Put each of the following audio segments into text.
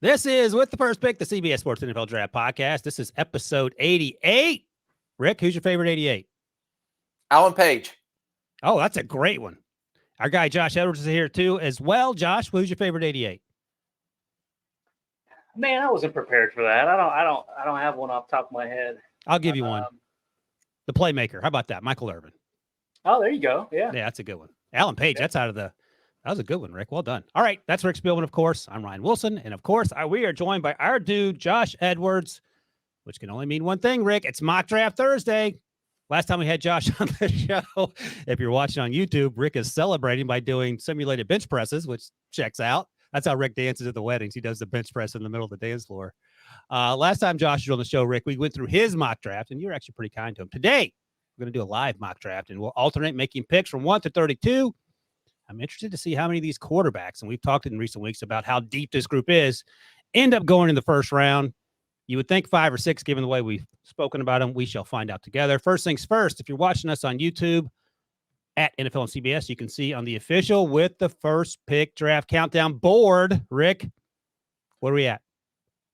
This is With the First Pick, the CBS Sports NFL Draft Podcast. This is episode 88. Rick, who's your favorite 88? Alan Page. Oh, that's a great one. Our guy Josh Edwards is here too as well. Josh, who's your favorite 88? Man, I wasn't prepared for that. I don't have one off the top of my head. I'll give you one. The playmaker. How about that? Michael Irvin. Oh, there you go. Yeah, that's a good one. Alan Page, that was a good one, Rick. Well done. All right, that's Rick Spielman, of course. I'm Ryan Wilson. And, of course, we are joined by our dude, Josh Edwards, which can only mean one thing, Rick. It's Mock Draft Thursday. Last time we had Josh on the show, if you're watching on YouTube, Rick is celebrating by doing simulated bench presses, which checks out. That's how Rick dances at the weddings. He does the bench press in the middle of the dance floor. Last time Josh was on the show, Rick, we went through his mock draft, and you were actually pretty kind to him. Today, we're going to do a live mock draft, and we'll alternate making picks from 1 to 32. I'm interested to see how many of these quarterbacks, and we've talked in recent weeks about how deep this group is, end up going in the first round. You would think 5 or 6, given the way we've spoken about them. We shall find out together. First things first, if you're watching us on YouTube at NFL and CBS, you can see on the official With the First Pick draft countdown board, Rick, what are we at?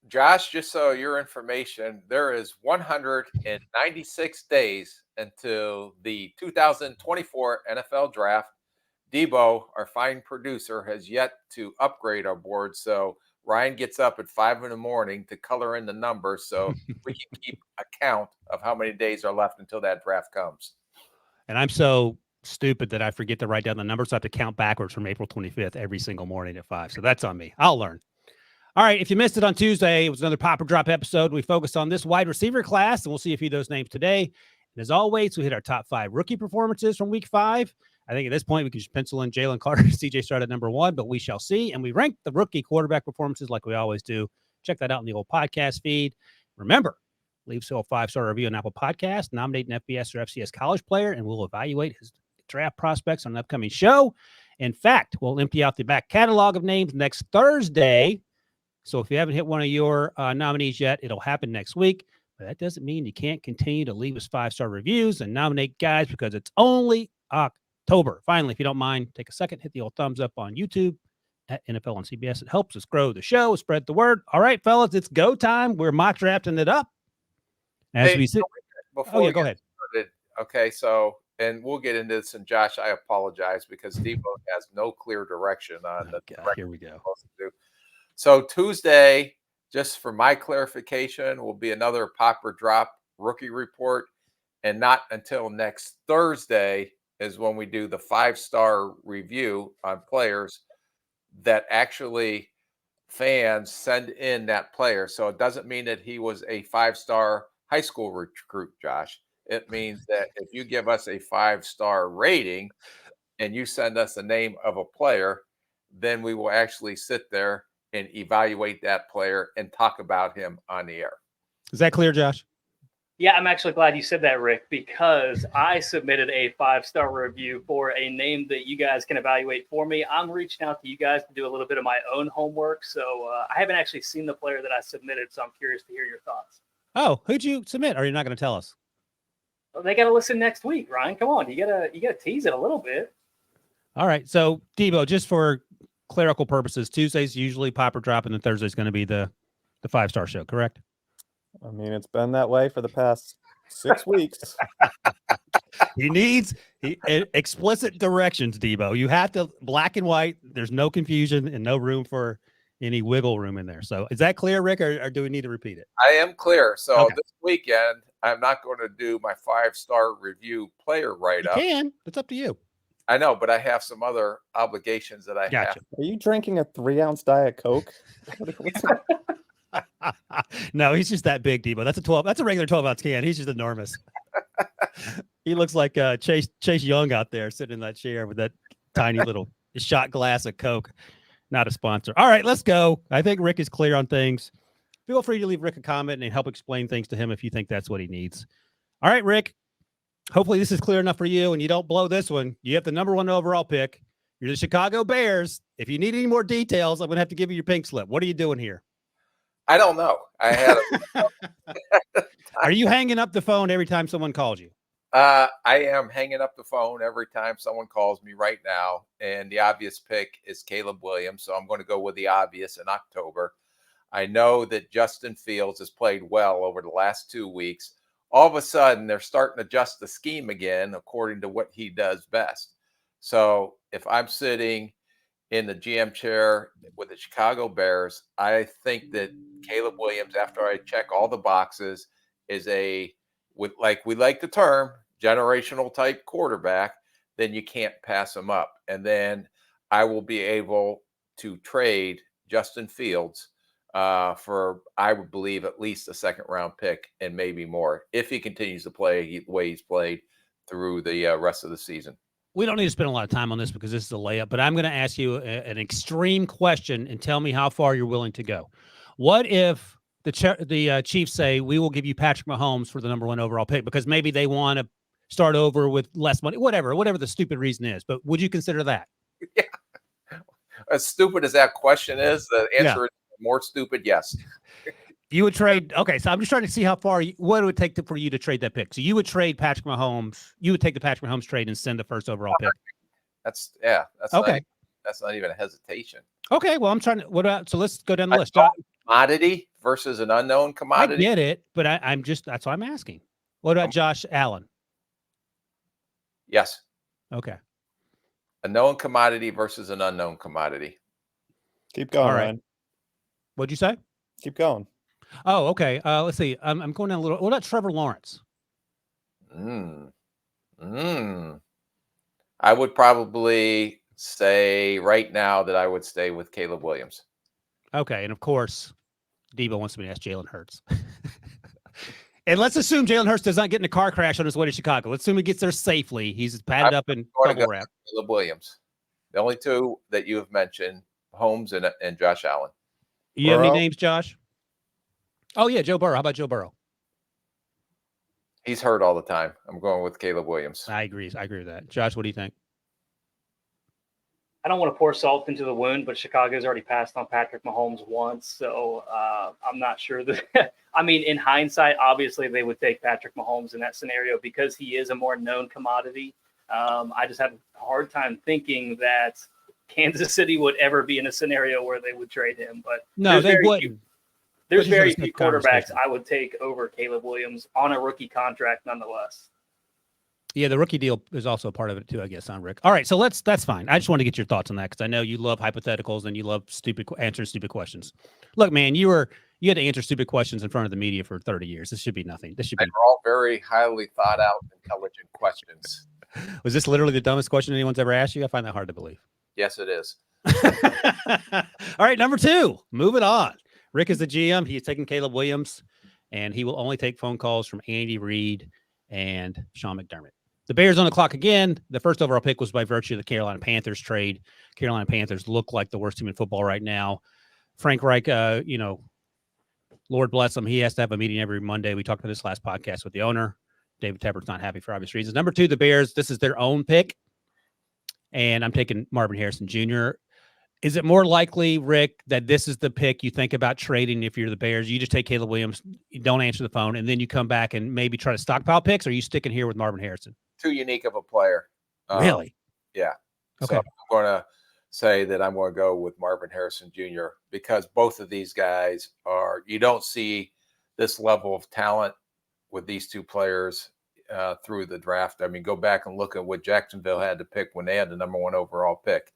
Josh, just so your information, there is 196 days until the 2024 NFL Draft. Debo, our fine producer, has yet to upgrade our board, so Ryan gets up at 5 a.m. to color in the numbers so we can keep account of how many days are left until that draft comes. And I'm so stupid that I forget to write down the numbers, so I have to count backwards from April 25th every single morning at 5. So that's on me. I'll learn. All right, if you missed it on Tuesday, it was another Pop or Drop episode. We focused on this wide receiver class, and we'll see a few of those names today. And as always, we hit our top 5 rookie performances from week 5. I think at this point, we can just pencil in Jalen Carter, CJ Stroud at number 1, but we shall see. And we rank the rookie quarterback performances like we always do. Check that out in the old podcast feed. Remember, leave a 5-star review on Apple Podcasts, nominate an FBS or FCS college player, and we'll evaluate his draft prospects on an upcoming show. In fact, we'll empty out the back catalog of names next Thursday. So if you haven't hit one of your nominees yet, it'll happen next week. But that doesn't mean you can't continue to leave us 5-star reviews and nominate guys because it's only October. Finally, if you don't mind, take a second, hit the old thumbs up on YouTube at NFL on CBS. It helps us grow the show, spread the word. All right, fellas, it's go time. We're mock drafting it up. As we sit. Go ahead. Started, okay, so, and we'll get into this, and Josh, I apologize because Debo has no clear direction on the direction. Here we go. So Tuesday, just for my clarification, will be another Pop or Drop rookie report, and not until next Thursday is when we do the 5-star review on players that actually fans send in that player. So it doesn't mean that he was a 5-star high school recruit, Josh. It means that if you give us a 5-star rating and you send us the name of a player, then we will actually sit there and evaluate that player and talk about him on the air. Is that clear, Josh? Yeah, I'm actually glad you said that, Rick, because I submitted a 5-star review for a name that you guys can evaluate for me. I'm reaching out to you guys to do a little bit of my own homework. So I haven't actually seen the player that I submitted, so I'm curious to hear your thoughts. Oh, who'd you submit? Or are you not going to tell us? Well, they got to listen next week, Ryan. Come on, you gotta tease it a little bit. All right, so Debo, just for clerical purposes, Tuesday's usually Pop or Drop, and then Thursday's going to be the 5-star show, correct? I mean, it's been that way for the past 6 weeks. He needs explicit directions, Debo. You have to black and white. There's no confusion and no room for any wiggle room in there. So is that clear, Rick, or do we need to repeat it? I am clear. So okay. This weekend, I'm not going to do my 5-star review player write-up. You can. It's up to you. I know, but I have some other obligations that I have. Are you drinking a 3-ounce Diet Coke? No, he's just that big, Debo. That's a regular 12-ounce can. He's just enormous. He looks like Chase Young out there sitting in that chair with that tiny little shot glass of Coke. Not a sponsor. All right, let's go. I think Rick is clear on things. Feel free to leave Rick a comment and help explain things to him if you think that's what he needs. All right, Rick. Hopefully this is clear enough for you and you don't blow this one. You have the number 1 overall pick. You're the Chicago Bears. If you need any more details, I'm going to have to give you your pink slip. What are you doing here? I don't know. I had Are you hanging up the phone every time someone calls you? I am hanging up the phone every time someone calls me right now. And the obvious pick is Caleb Williams. So I'm going to go with the obvious in October. I know that Justin Fields has played well over the last 2 weeks. All of a sudden, they're starting to adjust the scheme again according to what he does best. So if I'm sitting in the GM chair with the Chicago Bears, I think that Caleb Williams, after I check all the boxes, is with, like we like the term, generational type quarterback. Then you can't pass him up. And then I will be able to trade Justin Fields for, I would believe, at least a second round pick and maybe more if he continues to play the way he's played through the rest of the season. We don't need to spend a lot of time on this because this is a layup, but I'm going to ask you an extreme question and tell me how far you're willing to go. What if the Chiefs say, we will give you Patrick Mahomes for the number 1 overall pick because maybe they want to start over with less money, whatever the stupid reason is, but would you consider that? Yeah. As stupid as that question is, the answer is more stupid. Yes. You would trade. Okay. So I'm just trying to see how far, what it would take for you to trade that pick. So you would trade Patrick Mahomes. You would take the Patrick Mahomes trade and send the first overall pick. That's okay. That's not even a hesitation. Okay. Well, I'm trying to, so let's go down the list. Commodity versus an unknown commodity. I get it, but I'm just, that's what I'm asking. What about Josh Allen? Yes. Okay. A known commodity versus an unknown commodity. Keep going, All right. Ryan. What'd you say? Keep going. Oh, okay. Let's see. I'm going down a little. What about Trevor Lawrence? I would probably say right now that I would stay with Caleb Williams. Okay. And of course, Debo wants me to ask Jalen Hurts. And let's assume Jalen Hurts does not get in a car crash on his way to Chicago. Let's assume he gets there safely. He's padded up in bubble wrap. Caleb Williams. The only two that you have mentioned, Holmes and Josh Allen. You have any names, Josh? Oh, yeah, Joe Burrow. How about Joe Burrow? He's hurt all the time. I'm going with Caleb Williams. I agree. I agree with that. Josh, what do you think? I don't want to pour salt into the wound, but Chicago's already passed on Patrick Mahomes once, so I'm not sure that. I mean, in hindsight, obviously they would take Patrick Mahomes in that scenario because he is a more known commodity. I just have a hard time thinking that Kansas City would ever be in a scenario where they would trade him. But no, they wouldn't. There's very few quarterbacks I would take over Caleb Williams on a rookie contract, nonetheless. Yeah, the rookie deal is also a part of it too, I guess, on Rick. All right, so that's fine. I just want to get your thoughts on that because I know you love hypotheticals and you love answering stupid questions. Look, man, you had to answer stupid questions in front of the media for 30 years. This should be nothing. They're all very highly thought out, intelligent questions. Was this literally the dumbest question anyone's ever asked you? I find that hard to believe. Yes, it is. All right, number 2. Moving on. Rick is the GM. He's taking Caleb Williams, and he will only take phone calls from Andy Reid and Sean McDermott. The Bears on the clock again. The first overall pick was by virtue of the Carolina Panthers trade. Carolina Panthers look like the worst team in football right now. Frank Reich, Lord bless him, he has to have a meeting every Monday. We talked about this last podcast with the owner. David Tepper's not happy for obvious reasons. Number 2, the Bears. This is their own pick, and I'm taking Marvin Harrison Jr. Is it more likely, Rick, that this is the pick you think about trading if you're the Bears? You just take Caleb Williams, you don't answer the phone, and then you come back and maybe try to stockpile picks, or are you sticking here with Marvin Harrison? Too unique of a player. Really? Yeah. Okay. So I'm going to say that I'm going to go with Marvin Harrison Jr. because both of these guys you don't see this level of talent with these two players through the draft. I mean, go back and look at what Jacksonville had to pick when they had the number 1 overall pick.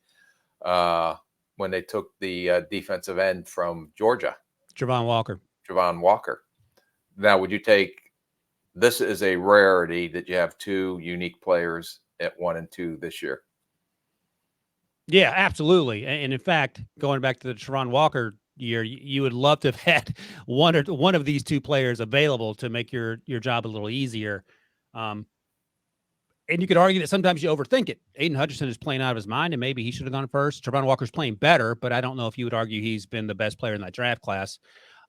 When they took the defensive end from Georgia. Javon Walker. Now, would you take – this is a rarity that you have 2 unique players at 1 and 2 this year. Yeah, absolutely. And in fact, going back to the Javon Walker year, you would love to have had one of these 2 players available to make your job a little easier. And you could argue that sometimes you overthink it. Aiden Hutchinson is playing out of his mind, and maybe he should have gone first. Trevon Walker's playing better, but I don't know if you would argue he's been the best player in that draft class.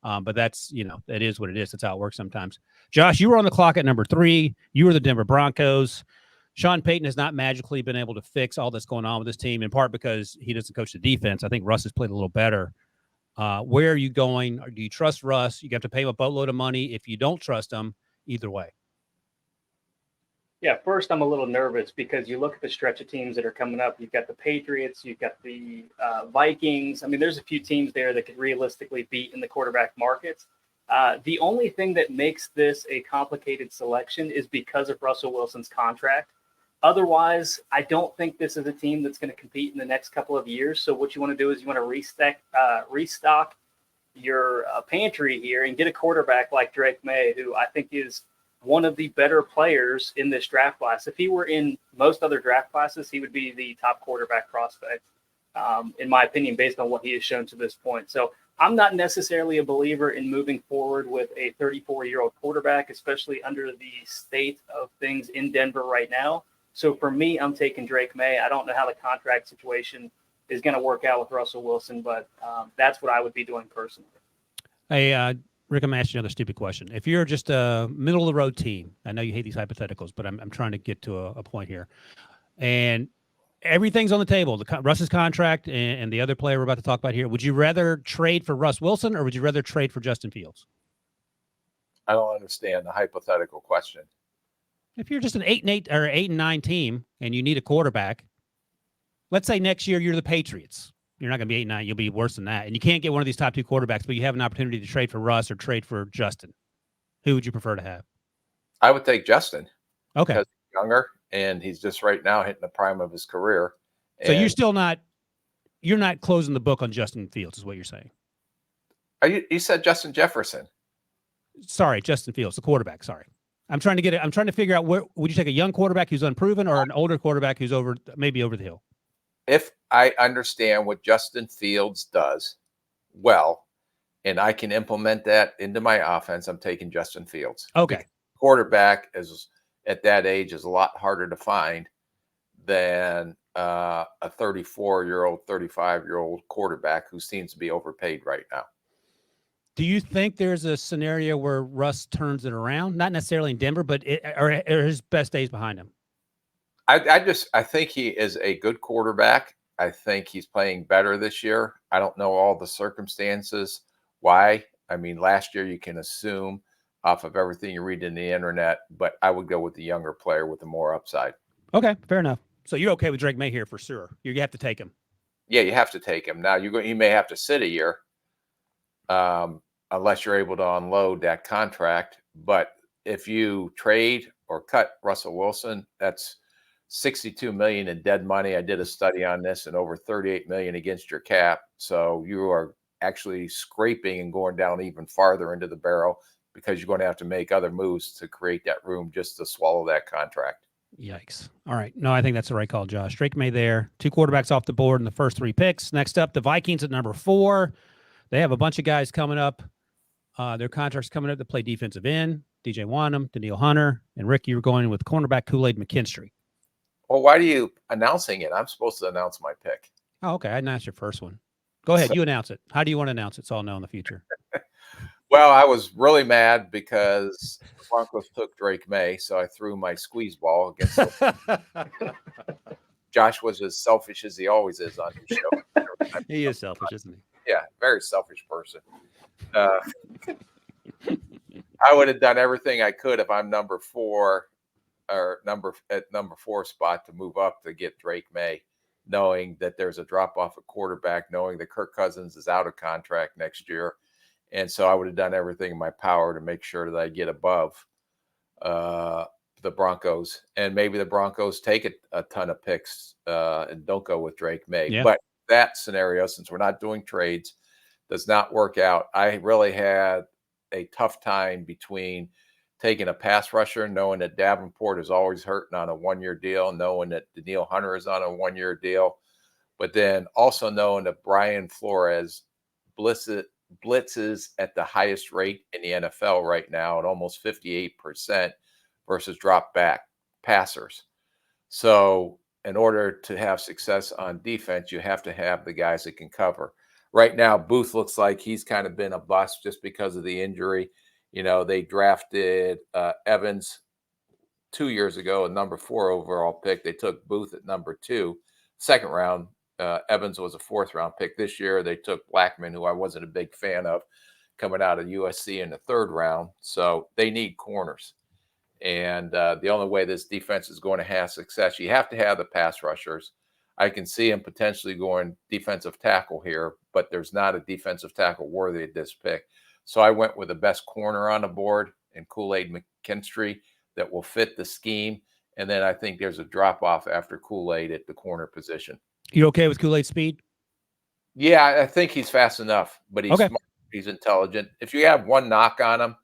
But that's, that is what it is. That's how it works sometimes. Josh, you were on the clock at number 3. You were the Denver Broncos. Sean Payton has not magically been able to fix all that's going on with this team, in part because he doesn't coach the defense. I think Russ has played a little better. Where are you going? Or do you trust Russ? You have to pay him a boatload of money. If you don't trust him, either way. Yeah, first I'm a little nervous because you look at the stretch of teams that are coming up. You've got the Patriots, you've got the Vikings. I mean, there's a few teams there that could realistically beat in the quarterback markets. The only thing that makes this a complicated selection is because of Russell Wilson's contract. Otherwise, I don't think this is a team that's going to compete in the next couple of years. So what you want to do is you want to restock your pantry here and get a quarterback like Drake May, who I think is one of the better players in this draft class. If he were in most other draft classes, he would be the top quarterback prospect, in my opinion, based on what he has shown to this point. So I'm not necessarily a believer in moving forward with a 34-year-old quarterback, especially under the state of things in Denver right now. So for me, I'm taking Drake May. I don't know how the contract situation is going to work out with Russell Wilson, but that's what I would be doing personally. Hey, Rick, I'm going to ask you another stupid question. If you're just a middle-of-the-road team, I know you hate these hypotheticals, but I'm trying to get to a point here. And everything's on the table, Russ's contract and the other player we're about to talk about here. Would you rather trade for Russ Wilson or would you rather trade for Justin Fields? I don't understand the hypothetical question. If you're just an 8-8 or 8-9 team and you need a quarterback, let's say next year you're the Patriots. You're not going to be 8-9. You'll be worse than that. And you can't get one of these top two quarterbacks, but you have an opportunity to trade for Russ or trade for Justin. Who would you prefer to have? I would take Justin. Okay. Because he's younger and he's just right now hitting the prime of his career. So you're not closing the book on Justin Fields is what you're saying. You said Justin Jefferson. Sorry, Justin Fields, the quarterback. Sorry. I'm trying to figure out where would you take a young quarterback who's unproven or an older quarterback who's maybe over the hill? If I understand what Justin Fields does well, and I can implement that into my offense, I'm taking Justin Fields. Okay. Quarterback is at that age is a lot harder to find than a 34-year-old, 35-year-old quarterback who seems to be overpaid right now. Do you think there's a scenario where Russ turns it around? Not necessarily in Denver, but are his best days behind him? I think he is a good quarterback. I think he's playing better this year. I don't know all the circumstances why. I mean, last year you can assume off of everything you read in the internet, but I would go with the younger player with the more upside. Okay, fair enough. So you're okay with Drake May here for sure. You have to take him. Yeah, you have to take him. Now you may have to sit a year, unless you're able to unload that contract. But if you trade or cut Russell Wilson, that's $62 million in dead money. I did a study on this, and over $38 million against your cap. So you are actually scraping and going down even farther into the barrel because you're going to have to make other moves to create that room just to swallow that contract. Yikes. All right. No, I think that's the right call, Josh. Drake May there. 2 quarterbacks off the board in the first 3 picks. Next up, the Vikings at number 4. They have a bunch of guys coming up. Their contracts coming up to play defensive end. DJ Wanham, Daniil Hunter, and Rick, you were going with cornerback Kool-Aid McKinstry. Well, why are you announcing it? I'm supposed to announce my pick. Oh, okay. I announced your first one. Go ahead. You announce it. How do you want to announce it so I'll know in the future? Well, I was really mad because the Broncos took Drake May, so I threw my squeeze ball against Josh was as selfish as he always is on his show. He is selfish, isn't he? Yeah, very selfish person. I would have done everything I could if I'm number 4 or number 4 spot to move up to get Drake May, knowing that there's a drop off at quarterback, knowing that Kirk Cousins is out of contract next year. And so I would have done everything in my power to make sure that I get above the Broncos. And maybe the Broncos take a ton of picks and don't go with Drake May. Yeah. But that scenario, since we're not doing trades, does not work out. I really had a tough time between taking a pass rusher, knowing that Davenport is always hurting on a 1-year deal, knowing that Daniil Hunter is on a 1-year deal, but then also knowing that Brian Flores blitzes at the highest rate in the NFL right now at almost 58% versus drop back passers. So in order to have success on defense, you have to have the guys that can cover. Right now, Booth looks like he's kind of been a bust just because of the injury. You know, they drafted Evans 2 years ago, a number 4 overall pick. They took Booth at number 2, second round. Evans was a 4th round pick. This year, they took Blackman, who I wasn't a big fan of, coming out of USC in the 3rd round. So they need corners. And the only way this defense is going to have success, you have to have the pass rushers. I can see him potentially going defensive tackle here, but there's not a defensive tackle worthy of this pick. So I went with the best corner on the board in Kool-Aid McKinstry that will fit the scheme. And then I think there's a drop off after Kool-Aid at the corner position. You okay with Kool-Aid speed? Yeah, I think he's fast enough, but he's Okay. smart, he's intelligent. If you have one knock on him,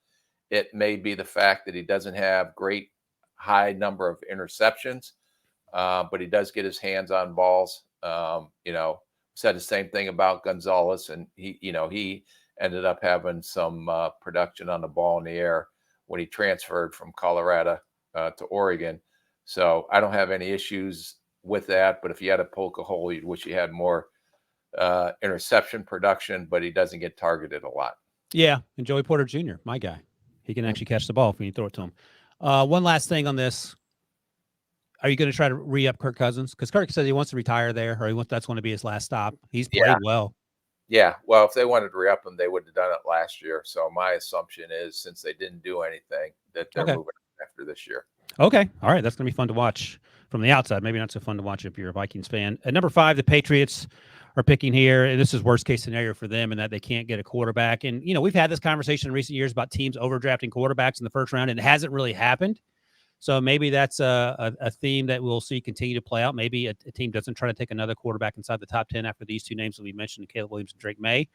it may be the fact that he doesn't have great high number of interceptions, but he does get his hands on balls. Said the same thing about Gonzalez, and he ended up having some production on the ball in the air when he transferred from Colorado to Oregon. So I don't have any issues with that. But if you had to poke a hole, you'd wish you had more interception production, but he doesn't get targeted a lot. Yeah, and Joey Porter Jr., my guy. He can actually catch the ball when you throw it to him. One last thing on this. Are you going to try to re-up Kirk Cousins? Because Kirk says he wants to retire there, or that's going to be his last stop. He's played well. Yeah, well, if they wanted to re-up him, they would have done it last year. So my assumption is, since they didn't do anything, that they're moving after this year. Okay, all right, that's going to be fun to watch from the outside. Maybe not so fun to watch if you're a Vikings fan. At number 5, the Patriots are picking here, and this is worst case scenario for them in that they can't get a quarterback. And we've had this conversation in recent years about teams overdrafting quarterbacks in the first round, and it hasn't really happened. So maybe that's a theme that we'll see continue to play out. Maybe a team doesn't try to take another quarterback inside the top 10 after these two names that we mentioned, Caleb Williams and Drake May.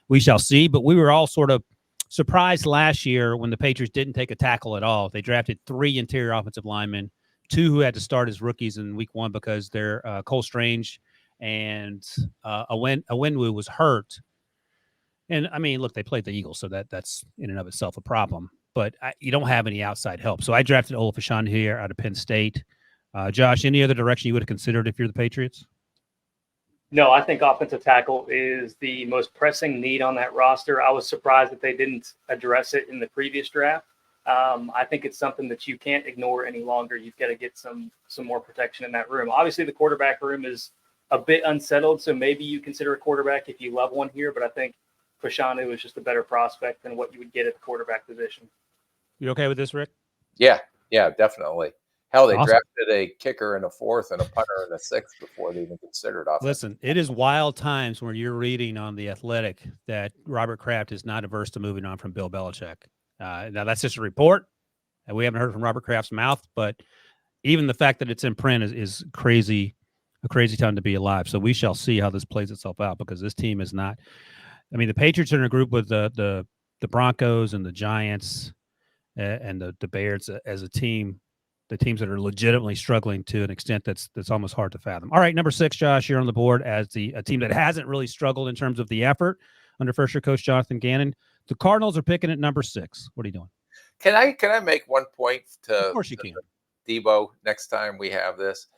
We shall see. But we were all sort of surprised last year when the Patriots didn't take a tackle at all. They drafted 3 interior offensive linemen, 2 who had to start as rookies in week 1 because they're Cole Strange and Awenwu was hurt. And, I mean, look, they played the Eagles, so that's in and of itself a problem. But you don't have any outside help. So I drafted Olafashon here out of Penn State. Josh, any other direction you would have considered if you're the Patriots? No, I think offensive tackle is the most pressing need on that roster. I was surprised that they didn't address it in the previous draft. I think it's something that you can't ignore any longer. You've got to get some more protection in that room. Obviously, the quarterback room is a bit unsettled, so maybe you consider a quarterback if you love one here. But I think Fashanu is just a better prospect than what you would get at the quarterback position. You okay with this, Rick? Yeah, definitely. Hell, they Awesome. drafted a kicker in the 4th and a punter in the 6th before they even considered offense. Listen, it is wild times when you're reading on The Athletic that Robert Kraft is not averse to moving on from Bill Belichick. Now, that's just a report, and we haven't heard from Robert Kraft's mouth, but even the fact that it's in print is crazy, a crazy time to be alive. So we shall see how this plays itself out, because this team is not – I mean, the Patriots are in a group with the Broncos and the Giants and the Bears as a team, the teams that are legitimately struggling to an extent that's almost hard to fathom. All right, number 6, Josh, you're on the board as a team that hasn't really struggled in terms of the effort under first-year coach Jonathan Gannon. The Cardinals are picking at number 6. What are you doing? Can I make one point to, Of course you can. Debo next time we have this?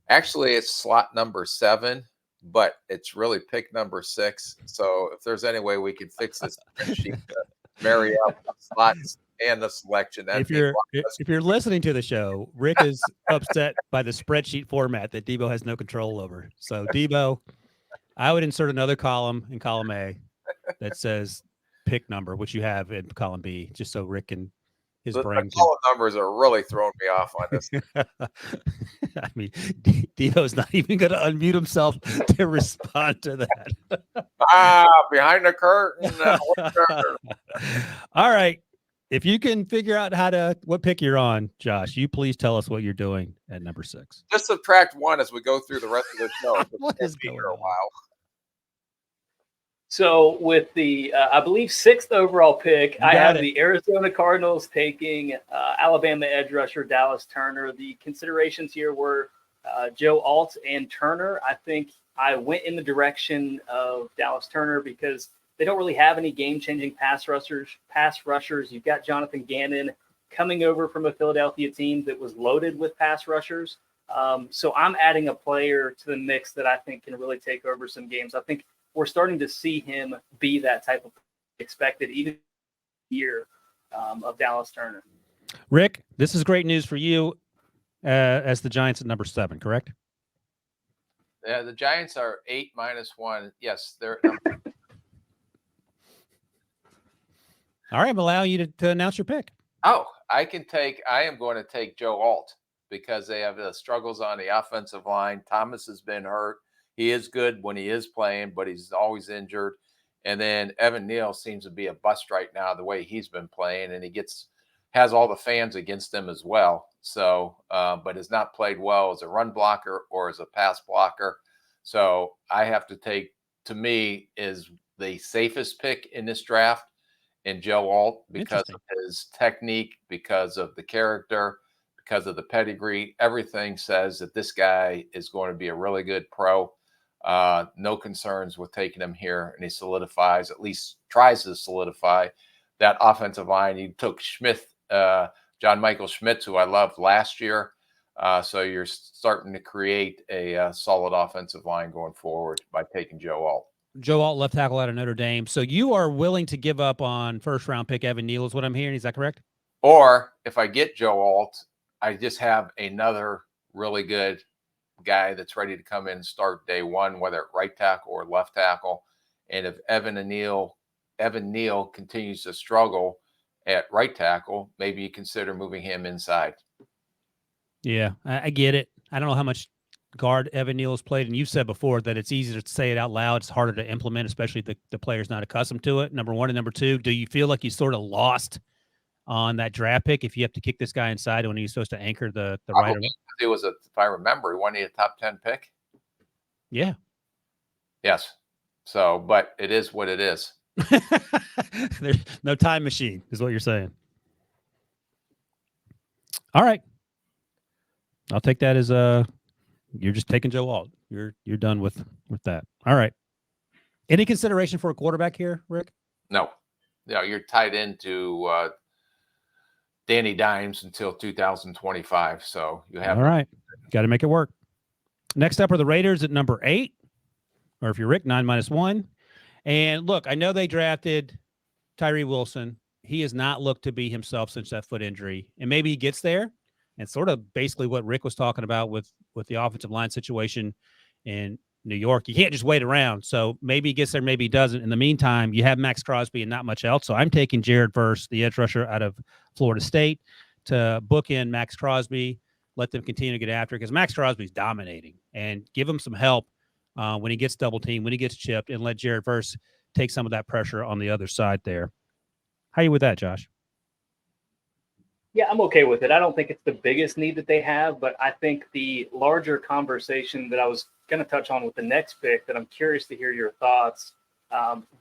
Actually, it's slot number 7, but it's really pick number 6. So if there's any way we can fix this sheet to marry up the slots and the selection, If you're listening to the show, Rick is upset by the spreadsheet format that Debo has no control over. So Debo, I would insert another column in column A that says pick number, which you have in column B, just so Rick and his brain. The column numbers are really throwing me off on this. I mean, Debo's not even going to unmute himself to respond to that. Behind the curtain. All right. If you can figure out what pick you're on, Josh, you please tell us what you're doing at number 6. Just subtract 1 as we go through the rest of the show. What is going here a on? while. So with the, I believe, 6th overall pick, I have it. the Arizona Cardinals taking Alabama edge rusher Dallas Turner. The considerations here were Joe Alt and Turner. I think I went in the direction of Dallas Turner because they don't really have any game-changing pass rushers. You've got Jonathan Gannon coming over from a Philadelphia team that was loaded with pass rushers. So I'm adding a player to the mix that I think can really take over some games. I think we're starting to see him be that type of expected even year of Dallas Turner. Rick, this is great news for you as the Giants at number 7, correct? Yeah, the Giants are 8 minus 1. Yes, they're. All right, I'm allowing you to announce your pick. Oh, I am going to take Joe Alt because they have the struggles on the offensive line. Thomas has been hurt. He is good when he is playing, but he's always injured. And then Evan Neal seems to be a bust right now, the way he's been playing, and has all the fans against him as well. So, but has not played well as a run blocker or as a pass blocker. So I have to take, to me, is the safest pick in this draft in Joe Alt because of his technique, because of the character, because of the pedigree. Everything says that this guy is going to be a really good pro. No concerns with taking him here, and he solidifies, at least tries to solidify that offensive line. He took John Michael Schmitz, who I loved last year. So you're starting to create a solid offensive line going forward by taking Joe Alt. Joe Alt, left tackle out of Notre Dame. So you are willing to give up on first-round pick Evan Neal is what I'm hearing. Is that correct? Or if I get Joe Alt, I just have another really good guy that's ready to come in and start day one, whether at right tackle or left tackle. And if Evan Neal continues to struggle at right tackle, maybe you consider moving him inside. Yeah, I get it. I don't know how much guard Evan Neal has played, and you've said before that it's easier to say it out loud. It's harder to implement, especially if the player's not accustomed to it. Number one. And number two, do you feel like you sort of lost on that draft pick if you have to kick this guy inside when he's supposed to anchor the right? It was, if I remember, he wasn't a top 10 pick. Yeah. Yes. So, but it is what it is. There's no time machine, is what you're saying. All right. I'll take that as you're just taking Joe Alt. You're done with that. All right. Any consideration for a quarterback here, Rick? No. You're tied into Danny Dimes until 2025. So you have. All right. Got to make it work. Next up are the Raiders at number 8. Or if you're Rick, 9-1. And look, I know they drafted Tyree Wilson. He has not looked to be himself since that foot injury. And maybe he gets there. And sort of basically what Rick was talking about with the offensive line situation in New York. You can't just wait around. So maybe he gets there, maybe he doesn't. In the meantime, you have Max Crosby and not much else. So I'm taking Jared Verse, the edge rusher out of Florida State, to book in Max Crosby, let them continue to get after it, because Max Crosby's dominating, and give him some help when he gets double teamed, when he gets chipped, and let Jared Verse take some of that pressure on the other side there. How are you with that, Josh? Yeah, I'm okay with it. I don't think it's the biggest need that they have, but I think the larger conversation that I was going to touch on with the next pick that I'm curious to hear your thoughts.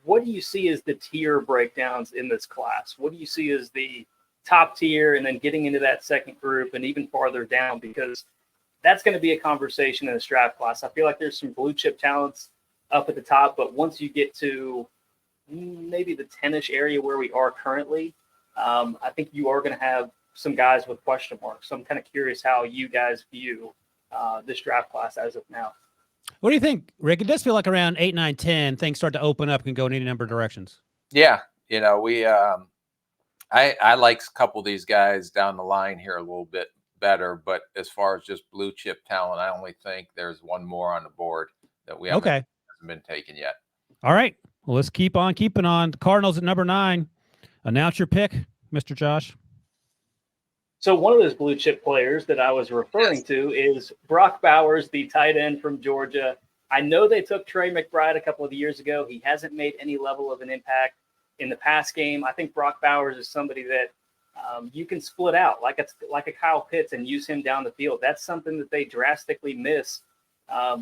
What do you see as the tier breakdowns in this class? What do you see as the top tier, and then getting into that second group and even farther down? Because that's going to be a conversation in this draft class. I feel like there's some blue chip talents up at the top, but once you get to maybe the 10-ish area where we are currently, I think you are going to have some guys with question marks. So I'm kind of curious how you guys view this draft class as of now. What do you think, Rick? It does feel like around 8, 9, 10, things start to open up and go in any number of directions. Yeah. We I like a couple of these guys down the line here a little bit better, but as far as just blue chip talent, I only think there's one more on the board that we hasn't been taken yet. All right. Well, let's keep on keeping on. The Cardinals at number 9. Announce your pick, Mr. Josh. So one of those blue chip players that I was referring to is Brock Bowers, the tight end from Georgia. I know they took Trey McBride a couple of years ago. He hasn't made any level of an impact in the pass game. I think Brock Bowers is somebody that you can split out like a Kyle Pitts and use him down the field. That's something that they drastically miss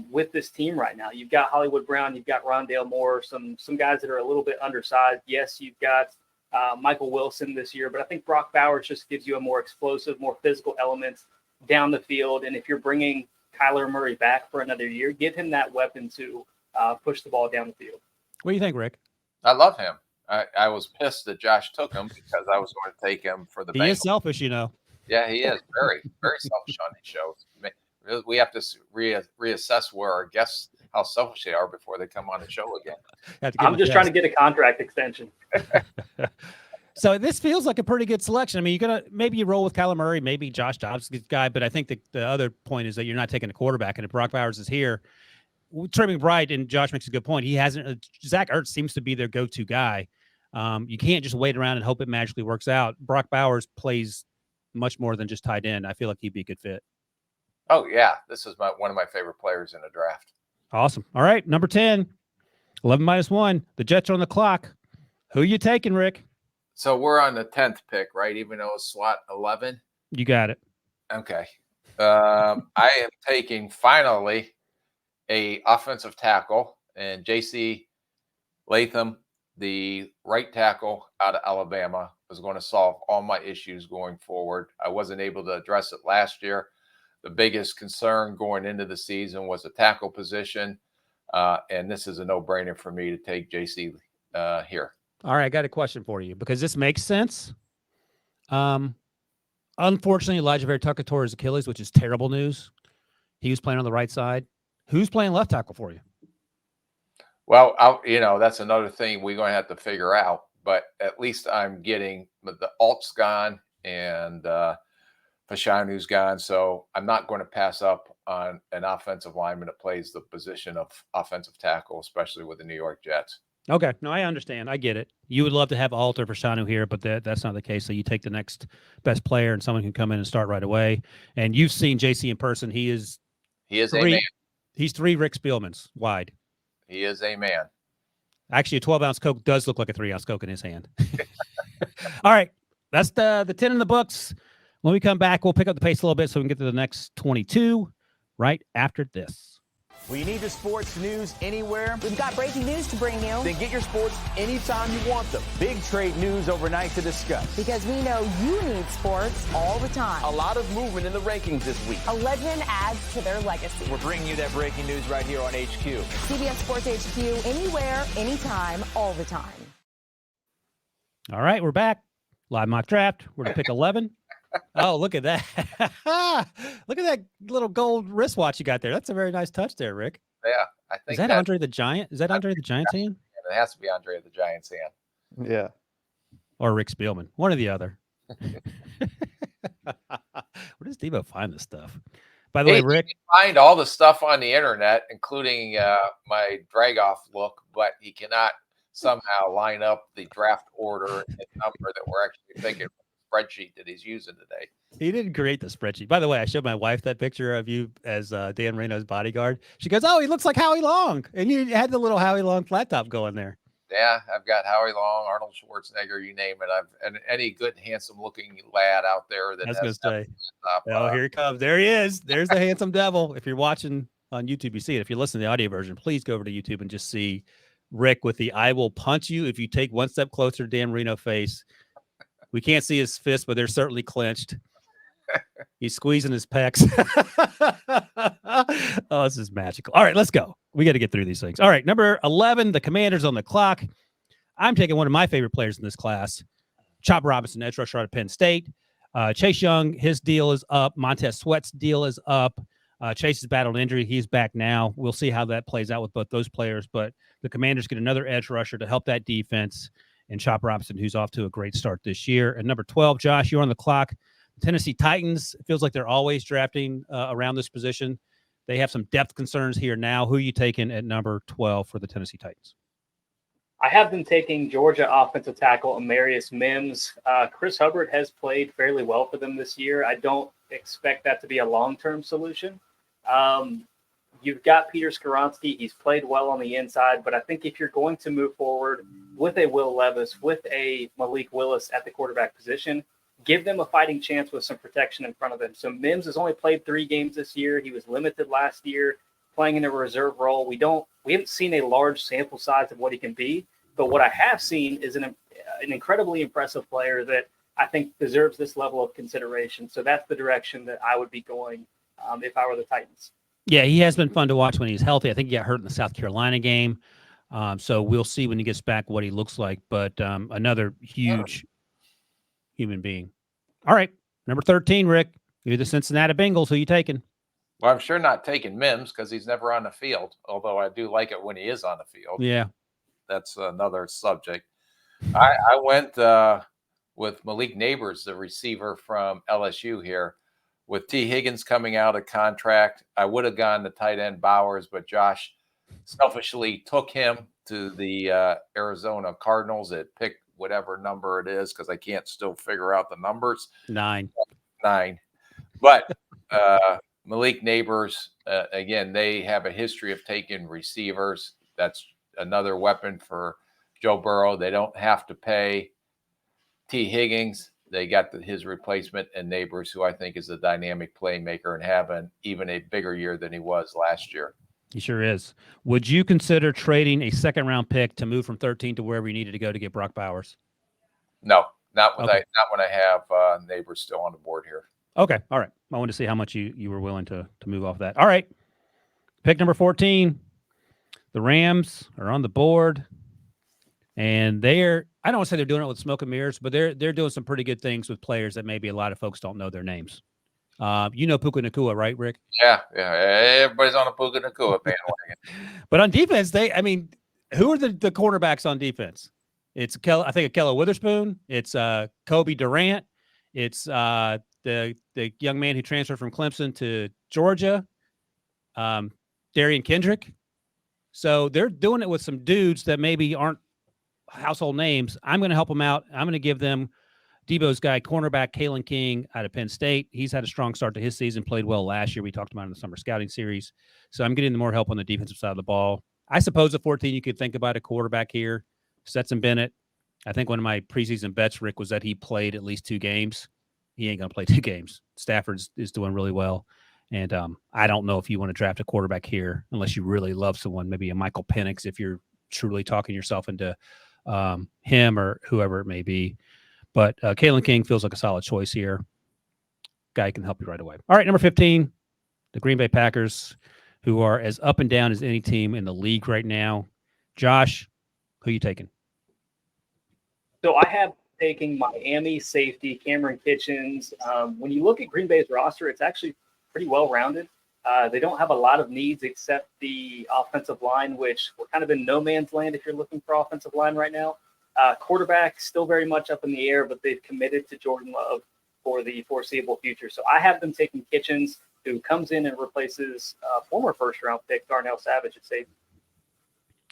with this team right now. You've got Hollywood Brown, you've got Rondale Moore, some guys that are a little bit undersized. Yes, you've got Michael Wilson this year, but I think Brock Bowers just gives you a more explosive, more physical element down the field. And if you're bringing Kyler Murray back for another year, give him that weapon to push the ball down the field. What do you think, Rick? I love him. I was pissed that Josh took him because I was going to take him for the Bengals. He is selfish, Yeah, he is very, very selfish on these shows. We have to reassess where our guests, how selfish they are before they come on the show again. I'm just trying to get a contract extension. So this feels like a pretty good selection. I mean, maybe you roll with Kyler Murray, maybe Josh Dobbs, good guy, but I think the other point is that you're not taking a quarterback, and if Brock Bowers is here, Trey McBride, and Josh makes a good point. He hasn't. Zach Ertz seems to be their go-to guy. You can't just wait around and hope it magically works out. Brock Bowers plays much more than just tight end. I feel like he'd be a good fit. Oh yeah, this is one of my favorite players in the draft. Awesome. All right, number 10, 11 minus 1. The Jets are on the clock. Who you taking, Rick? So we're on the 10th pick, right? Even though it's slot 11. You got it. Okay. I am taking finally a offensive tackle, and J.C. Latham, the right tackle out of Alabama, is going to solve all my issues going forward. I wasn't able to address it last year. The biggest concern going into the season was the tackle position, and this is a no-brainer for me to take J.C. Here. All right, I got a question for you because this makes sense. Unfortunately, Elijah Vera Tucker tore his Achilles, which is terrible news. He was playing on the right side. Who's playing left tackle for you? Well, that's another thing we're going to have to figure out. But at least I'm getting the Alt's gone and Fashanu's gone. So I'm not going to pass up on an offensive lineman that plays the position of offensive tackle, especially with the New York Jets. Okay. No, I understand. I get it. You would love to have Alt or Fashanu here, but that's not the case. So you take the next best player and someone can come in and start right away. And you've seen JC in person. He is a man. He's 3 Rick Spielmans wide. He is a man. Actually, a 12-ounce Coke does look like a 3-ounce Coke in his hand. All right. That's the 10 in the books. When we come back, we'll pick up the pace a little bit so we can get to the next 22 right after this. Well, you need your sports news anywhere? We've got breaking news to bring you. Then get your sports anytime you want them. Big trade news overnight to discuss. Because we know you need sports all the time. A lot of movement in the rankings this week. A legend adds to their legacy. We're bringing you that breaking news right here on HQ. CBS Sports HQ, anywhere, anytime, all the time. All right, we're back. Live mock draft. We're to pick 11. Oh, look at that. Look at that little gold wristwatch you got there. That's a very nice touch there, Rick. Yeah, I think Is that Andre the Giant? Is that Andre the Giant's hand? It has to be Andre the Giant's hand. Yeah. Or Rick Spielman. One or the other. Where does Devo find this stuff? By the way, Rick. He can find all the stuff on the internet, including my drag-off look, but he cannot somehow line up the draft order and number that we're actually thinking spreadsheet that he's using today. He didn't create the spreadsheet. By the way, I showed my wife that picture of you as Dan Marino's bodyguard. She goes, "Oh, he looks like Howie Long," and you had the little Howie Long flat top going there. Yeah, I've got Howie Long, Arnold Schwarzenegger, you name it. And any good, handsome-looking lad out there that I was going to say, top, oh, here he comes. There he is. There's the handsome devil. If you're watching on YouTube, you see it. If you listen to the audio version, please go over to YouTube and just see Rick with the "I will punch you if you take one step closer" to Dan Marino face. We can't see his fist, but they're certainly clenched. He's squeezing his pecs. Oh, this is magical. All right, let's go. We got to get through these things. All right, number 11, the Commanders on the clock. I'm taking one of my favorite players in this class, Chop Robinson, edge rusher out of Penn State. Chase Young, his deal is up. Montez Sweat's deal is up. Chase has battled injury. He's back now. We'll see how that plays out with both those players, but the Commanders get another edge rusher to help that defense, and Chop Robinson, who's off to a great start this year. And number 12, Josh, you're on the clock. Tennessee Titans, it feels like they're always drafting around this position. They have some depth concerns here now. Who are you taking at number 12 for the Tennessee Titans? I have been taking Georgia offensive tackle Amarius Mims. Chris Hubbard has played fairly well for them this year. I don't expect that to be a long-term solution. You've got Peter Skoronski. He's played well on the inside, but I think if you're going to move forward with a Will Levis, with a Malik Willis at the quarterback position, give them a fighting chance with some protection in front of them. So Mims has only played 3 games this year. He was limited last year, playing in a reserve role. We haven't seen a large sample size of what he can be, but what I have seen is an incredibly impressive player that I think deserves this level of consideration. So that's the direction that I would be going if I were the Titans. Yeah, he has been fun to watch when he's healthy. I think he got hurt in the South Carolina game. So we'll see when he gets back what he looks like. But another huge human being. All right, number 13, Rick. You're the Cincinnati Bengals. Who you taking? Well, I'm sure not taking Mims because he's never on the field, although I do like it when he is on the field. Yeah. That's another subject. I went with Malik Neighbors, the receiver from LSU here. With T. Higgins coming out of contract, I would have gone to tight end Bowers, but Josh selfishly took him to the Arizona Cardinals at pick whatever number it is because I can't still figure out the numbers. 9. 9. But Malik Neighbors, again, they have a history of taking receivers. That's another weapon for Joe Burrow. They don't have to pay T. Higgins. They got his replacement and Neighbors, who I think is a dynamic playmaker and having even a bigger year than he was last year. He sure is. Would you consider trading a second-round pick to move from 13 to wherever you needed to go to get Brock Bowers? No, not when Okay. I have Neighbors still on the board here. Okay. All right. I wanted to see how much you were willing to move off that. All right. Pick number 14. The Rams are on the board. And I don't want to say they're doing it with smoke and mirrors, but they're doing some pretty good things with players that maybe a lot of folks don't know their names. You know Puka Nacua, right, Rick? Yeah. Everybody's on a Puka Nacua bandwagon. But on defense, who are the cornerbacks on defense? It's I think Kelly Witherspoon. It's Kobe Durant. It's the young man who transferred from Clemson to Georgia, Darian Kendrick. So they're doing it with some dudes that maybe aren't household names. I'm going to help them out. I'm going to give them Debo's guy, cornerback Kalen King out of Penn State. He's had a strong start to his season, played well last year. We talked about it in the summer scouting series. So I'm getting more help on the defensive side of the ball. I suppose at 14, you could think about a quarterback here. Stetson Bennett. I think one of my preseason bets, Rick, was that he played at least 2 games. He ain't going to play 2 games. Stafford is doing really well. And I don't know if you want to draft a quarterback here unless you really love someone, maybe a Michael Penix, if you're truly talking yourself into him or whoever it may be. But Kalen King feels like a solid choice here. Guy can help you right away. All right, number 15, the Green Bay Packers, who are as up and down as any team in the league right now. Josh, who are you taking? So I have taking Miami safety Cameron Kitchens. When you look at Green Bay's roster, it's actually pretty well-rounded. They don't have a lot of needs except the offensive line, which we're kind of in no man's land if you're looking for offensive line right now. Quarterback still very much up in the air, but they've committed to Jordan Love for the foreseeable future. So I have them taking Kitchens, who comes in and replaces former first-round pick Darnell Savage at safety.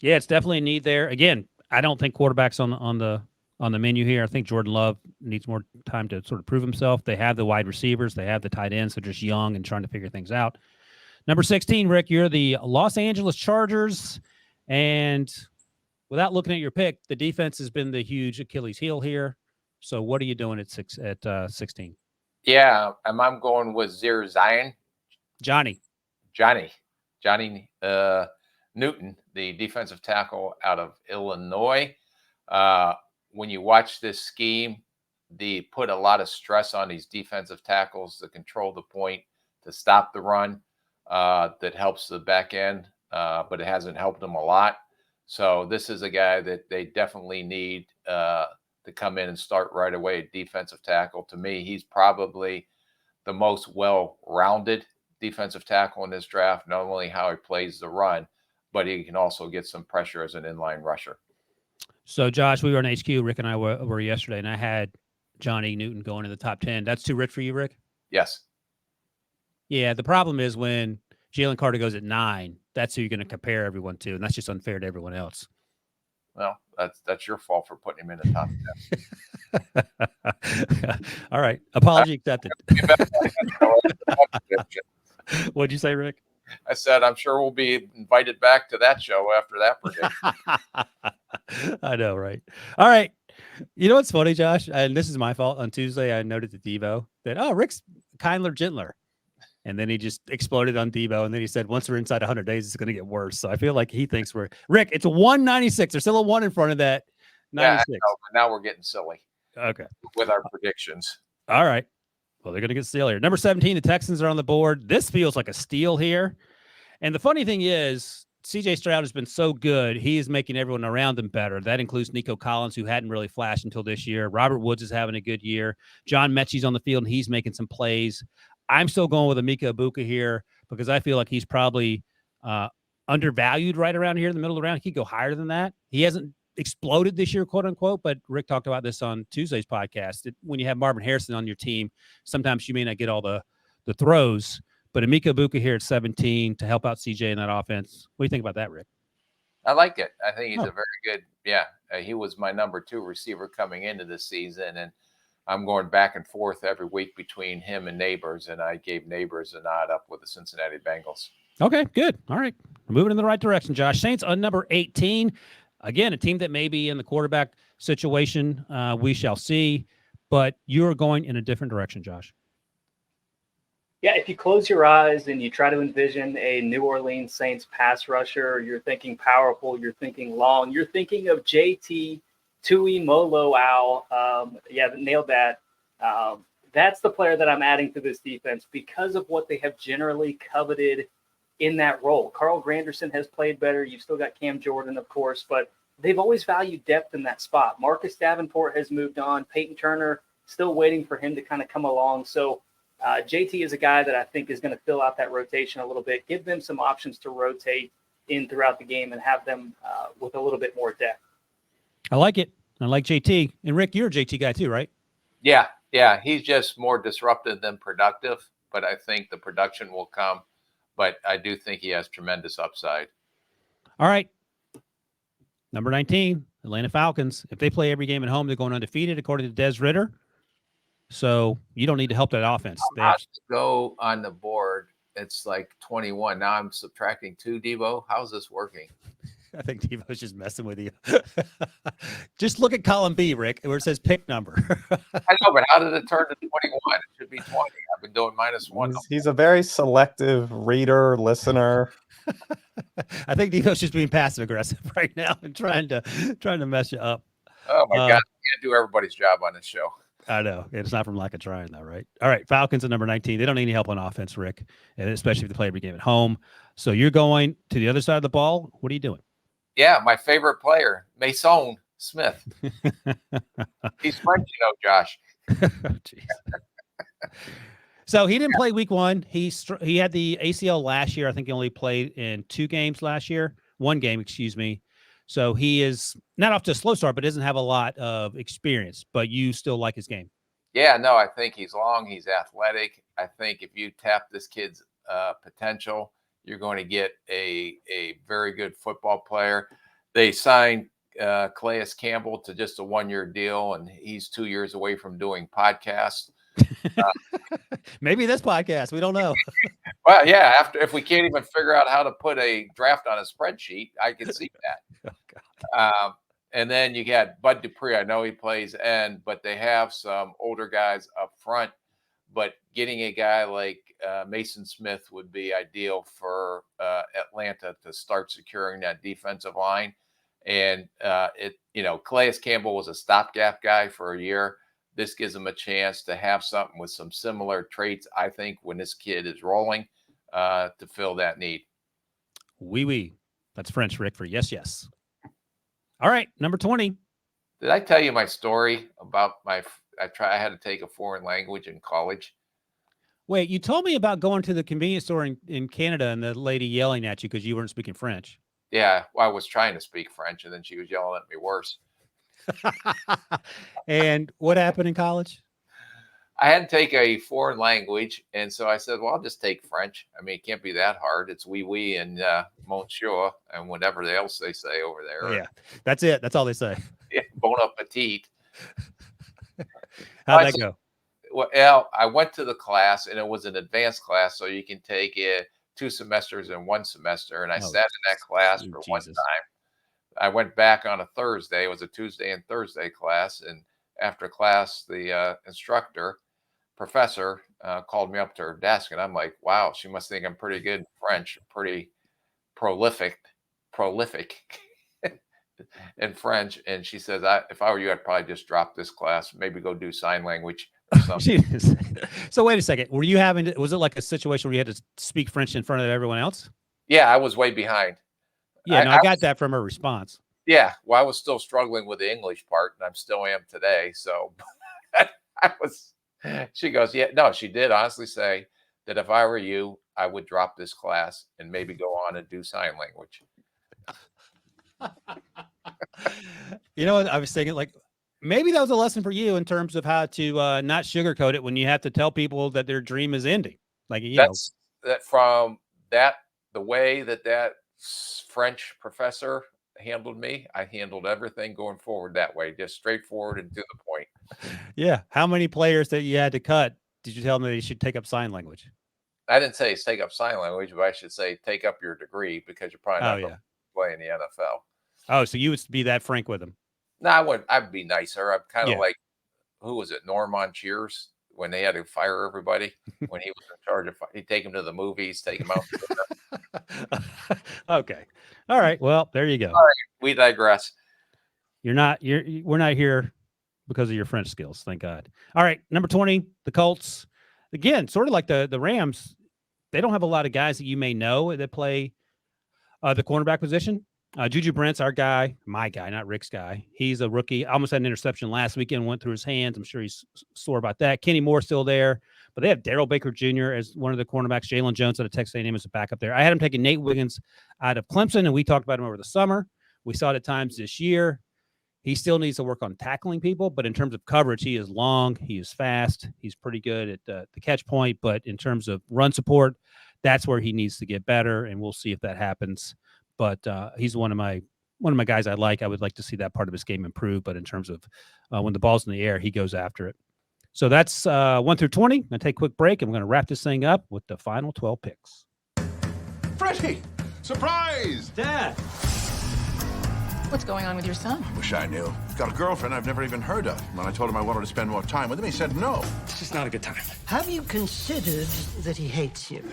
Yeah, it's definitely a need there. Again, I don't think quarterback's on the menu here. I think Jordan Love needs more time to sort of prove himself. They have the wide receivers. They have the tight ends. They're just young and trying to figure things out. Number 16, Rick, you're the Los Angeles Chargers. And without looking at your pick, the defense has been the huge Achilles heel here. So what are you doing at 16? Yeah, I'm going with Zion. Johnny Newton, the defensive tackle out of Illinois. When you watch this scheme, they put a lot of stress on these defensive tackles to control the point, to stop the run. That helps the back end, but it hasn't helped them a lot. So this is a guy that they definitely need to come in and start right away at defensive tackle. To me, he's probably the most well-rounded defensive tackle in this draft, not only how he plays the run, but he can also get some pressure as an inline rusher. So, Josh, we were on HQ. Rick and I were yesterday, and I had Johnny Newton going in the top 10. That's too rich for you, Rick? Yes. Yeah, the problem is when Jalen Carter goes at 9, that's who you're going to compare everyone to, and that's just unfair to everyone else. Well, that's your fault for putting him in the top 10. All right. Apology accepted. What'd you say, Rick? I said, I'm sure we'll be invited back to that show after that prediction. I know, right? All right. You know what's funny, Josh? And this is my fault. On Tuesday, I noted to Devo that, Rick's kindler, gentler. And then he just exploded on Debo. And then he said, once we're inside 100 days, it's going to get worse. So I feel like he thinks Rick, it's a 196. There's still a 1 in front of that. 96. Yeah, now we're getting silly. Okay. With our predictions. All right. Well, they're going to get sillier. Number 17, the Texans are on the board. This feels like a steal here. And the funny thing is, C.J. Stroud has been so good. He is making everyone around him better. That includes Nico Collins, who hadn't really flashed until this year. Robert Woods is having a good year. John Mechie's on the field, and he's making some plays. I'm still going with Emeka Egbuka here because I feel like he's probably undervalued right around here in the middle of the round. He could go higher than that. He hasn't exploded this year, quote unquote, but Rick talked about this on Tuesday's podcast. When you have Marvin Harrison on your team, sometimes you may not get all the throws, but Emeka Egbuka here at 17 to help out CJ in that offense. What do you think about that, Rick? I like it. I think he's a very good, he was my number 2 receiver coming into this season. And I'm going back and forth every week between him and Neighbors, and I gave Neighbors a nod up with the Cincinnati Bengals. Okay, good. All right. We're moving in the right direction, Josh. Saints on number 18. Again, a team that may be in the quarterback situation. We shall see. But you're going in a different direction, Josh. Yeah, if you close your eyes and you try to envision a New Orleans Saints pass rusher, you're thinking powerful, you're thinking long, you're thinking of JT Tuimoloau. Yeah, nailed that. That's the player that I'm adding to this defense because of what they have generally coveted in that role. Carl Granderson has played better. You've still got Cam Jordan, of course, but they've always valued depth in that spot. Marcus Davenport has moved on. Peyton Turner, still waiting for him to kind of come along. So JT is a guy that I think is going to fill out that rotation a little bit, give them some options to rotate in throughout the game and have them with a little bit more depth. I like it. I like JT. And Rick, you're a JT guy too, right? Yeah. He's just more disruptive than productive, but I think the production will come. But I do think he has tremendous upside. All right. Number 19, Atlanta Falcons. If they play every game at home, they're going undefeated, according to Des Ritter. So you don't need to help that offense. They have... Go on the board. It's like 21. Now I'm subtracting 2, Devo. How's this working? I think Devo's just messing with you. Just look at column B, Rick, where it says pick number. I know, but how did it turn to 21? It should be 20. I've been doing -1. He's a very selective reader, listener. I think Devo's just being passive aggressive right now and trying to mess you up. Oh my God, you can't do everybody's job on this show. I know. It's not from lack of trying, though, right? All right, Falcons at number 19. They don't need any help on offense, Rick, and especially if they play every game at home. So you're going to the other side of the ball. What are you doing? Yeah, my favorite player, Mason Smith. He's French, Josh. Jeez. So he didn't play week 1. He had the ACL last year. I think he only played in 2 games last year. 1 game, excuse me. So he is not off to a slow start, but doesn't have a lot of experience. But you still like his game. Yeah, no, I think he's long. He's athletic. I think if you tap this kid's potential, you're going to get a very good football player. They signed Calais Campbell to just a 1-year deal, and he's 2 years away from doing podcasts. Maybe this podcast. We don't know. Well, yeah, if we can't even figure out how to put a draft on a spreadsheet, I can see that. Oh, God. And then you got Bud Dupree. I know he plays end, but they have some older guys up front. But getting a guy like Mason Smith would be ideal for Atlanta to start securing that defensive line. And Calais Campbell was a stopgap guy for a year. This gives him a chance to have something with some similar traits, I think, when this kid is rolling to fill that need. Oui. That's French, Rick, for yes, yes. All right, number 20. Did I tell you my story about I had to take a foreign language in college? Wait, you told me about going to the convenience store in Canada and the lady yelling at you because you weren't speaking French. Yeah, well, I was trying to speak French, and then she was yelling at me worse. And what happened in college? I had to take a foreign language, and so I said, well, I'll just take French. I mean, it can't be that hard. It's oui and monsieur and whatever else they say over there. Oh, yeah, that's it. That's all they say. Yeah, bon appetit. How'd that go? Well, I went to the class, and it was an advanced class, so you can take it 2 semesters in 1 semester. And I sat in that class for one time. I went back on a Thursday. It was a Tuesday and Thursday class. And after class, the professor called me up to her desk. And I'm like, wow, she must think I'm pretty good in French, pretty prolific in French. And she says, if I were you, I'd probably just drop this class, maybe go do sign language or something. So wait a second. Was it like a situation where you had to speak French in front of everyone else? Yeah, I was way behind. Yeah, I got that from her response. Yeah, well, I was still struggling with the English part, and I still am today. So she goes, yeah, no, she did honestly say that if I were you, I would drop this class and maybe go on and do sign language. You know what? I was thinking, like, maybe that was a lesson for you in terms of how to not sugarcoat it when you have to tell people that their dream is ending. Like, The way that French professor handled me, I handled everything going forward that way, just straightforward and to the point. Yeah. How many players that you had to cut did you tell them that they should take up sign language? I didn't say take up sign language, but I should say take up your degree because you're probably Oh, not going yeah. to play in the NFL. Oh, so you would be that frank with them. No, I wouldn't. I'd be nicer. I'm kind of Yeah. like, who was it? Norm on Cheers when they had to fire everybody when he was in charge of. He'd take him to the movies, take him out. Okay. All right. Well, there you go. All right, we digress. We're not here because of your French skills. Thank God. All right. Number 20, the Colts. Again, sort of like the Rams. They don't have a lot of guys that you may know that play the cornerback position. Juju Brent's our guy, my guy, not Rick's guy. He's a rookie. Almost had an interception last weekend, went through his hands. I'm sure he's sore about that. Kenny Moore's still there, but they have Darrell Baker Jr. as one of the cornerbacks. Jalen Jones out of Texas A&M as a backup there. I had him taking Nate Wiggins out of Clemson, and we talked about him over the summer. We saw it at times this year. He still needs to work on tackling people, but in terms of coverage, he is long, he is fast, he's pretty good at the catch point. But in terms of run support, that's where he needs to get better, and we'll see if that happens. But he's one of my guys I like. I would like to see that part of his game improve. But in terms of when the ball's in the air, he goes after it. So that's 1 through 20. I'm going to take a quick break, and we're going to wrap this thing up with the final 12 picks. Freddie! Surprise! Dad! What's going on with your son? Wish I knew. Got a girlfriend I've never even heard of. When I told him I wanted to spend more time with him, he said no. It's just not a good time. Have you considered that he hates you?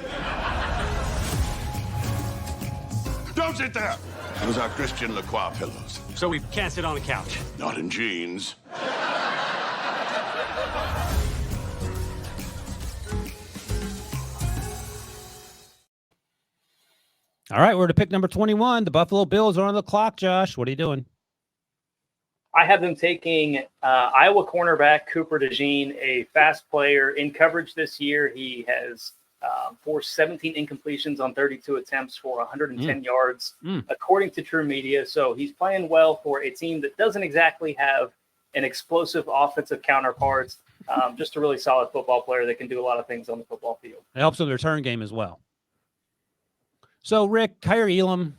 Don't sit there! It was our Christian Lacroix pillows. So we can't sit on the couch. Not in jeans. All right, we're to pick number 21. The Buffalo Bills are on the clock, Josh. What are you doing? I have them taking Iowa cornerback Cooper DeJean, a fast player in coverage this year. He has forced 17 incompletions on 32 attempts for 110 yards, according to True Media. So he's playing well for a team that doesn't exactly have an explosive offensive counterparts. Just a really solid football player that can do a lot of things on the football field. It helps with the return game as well. So, Rick, Kyrie Elam,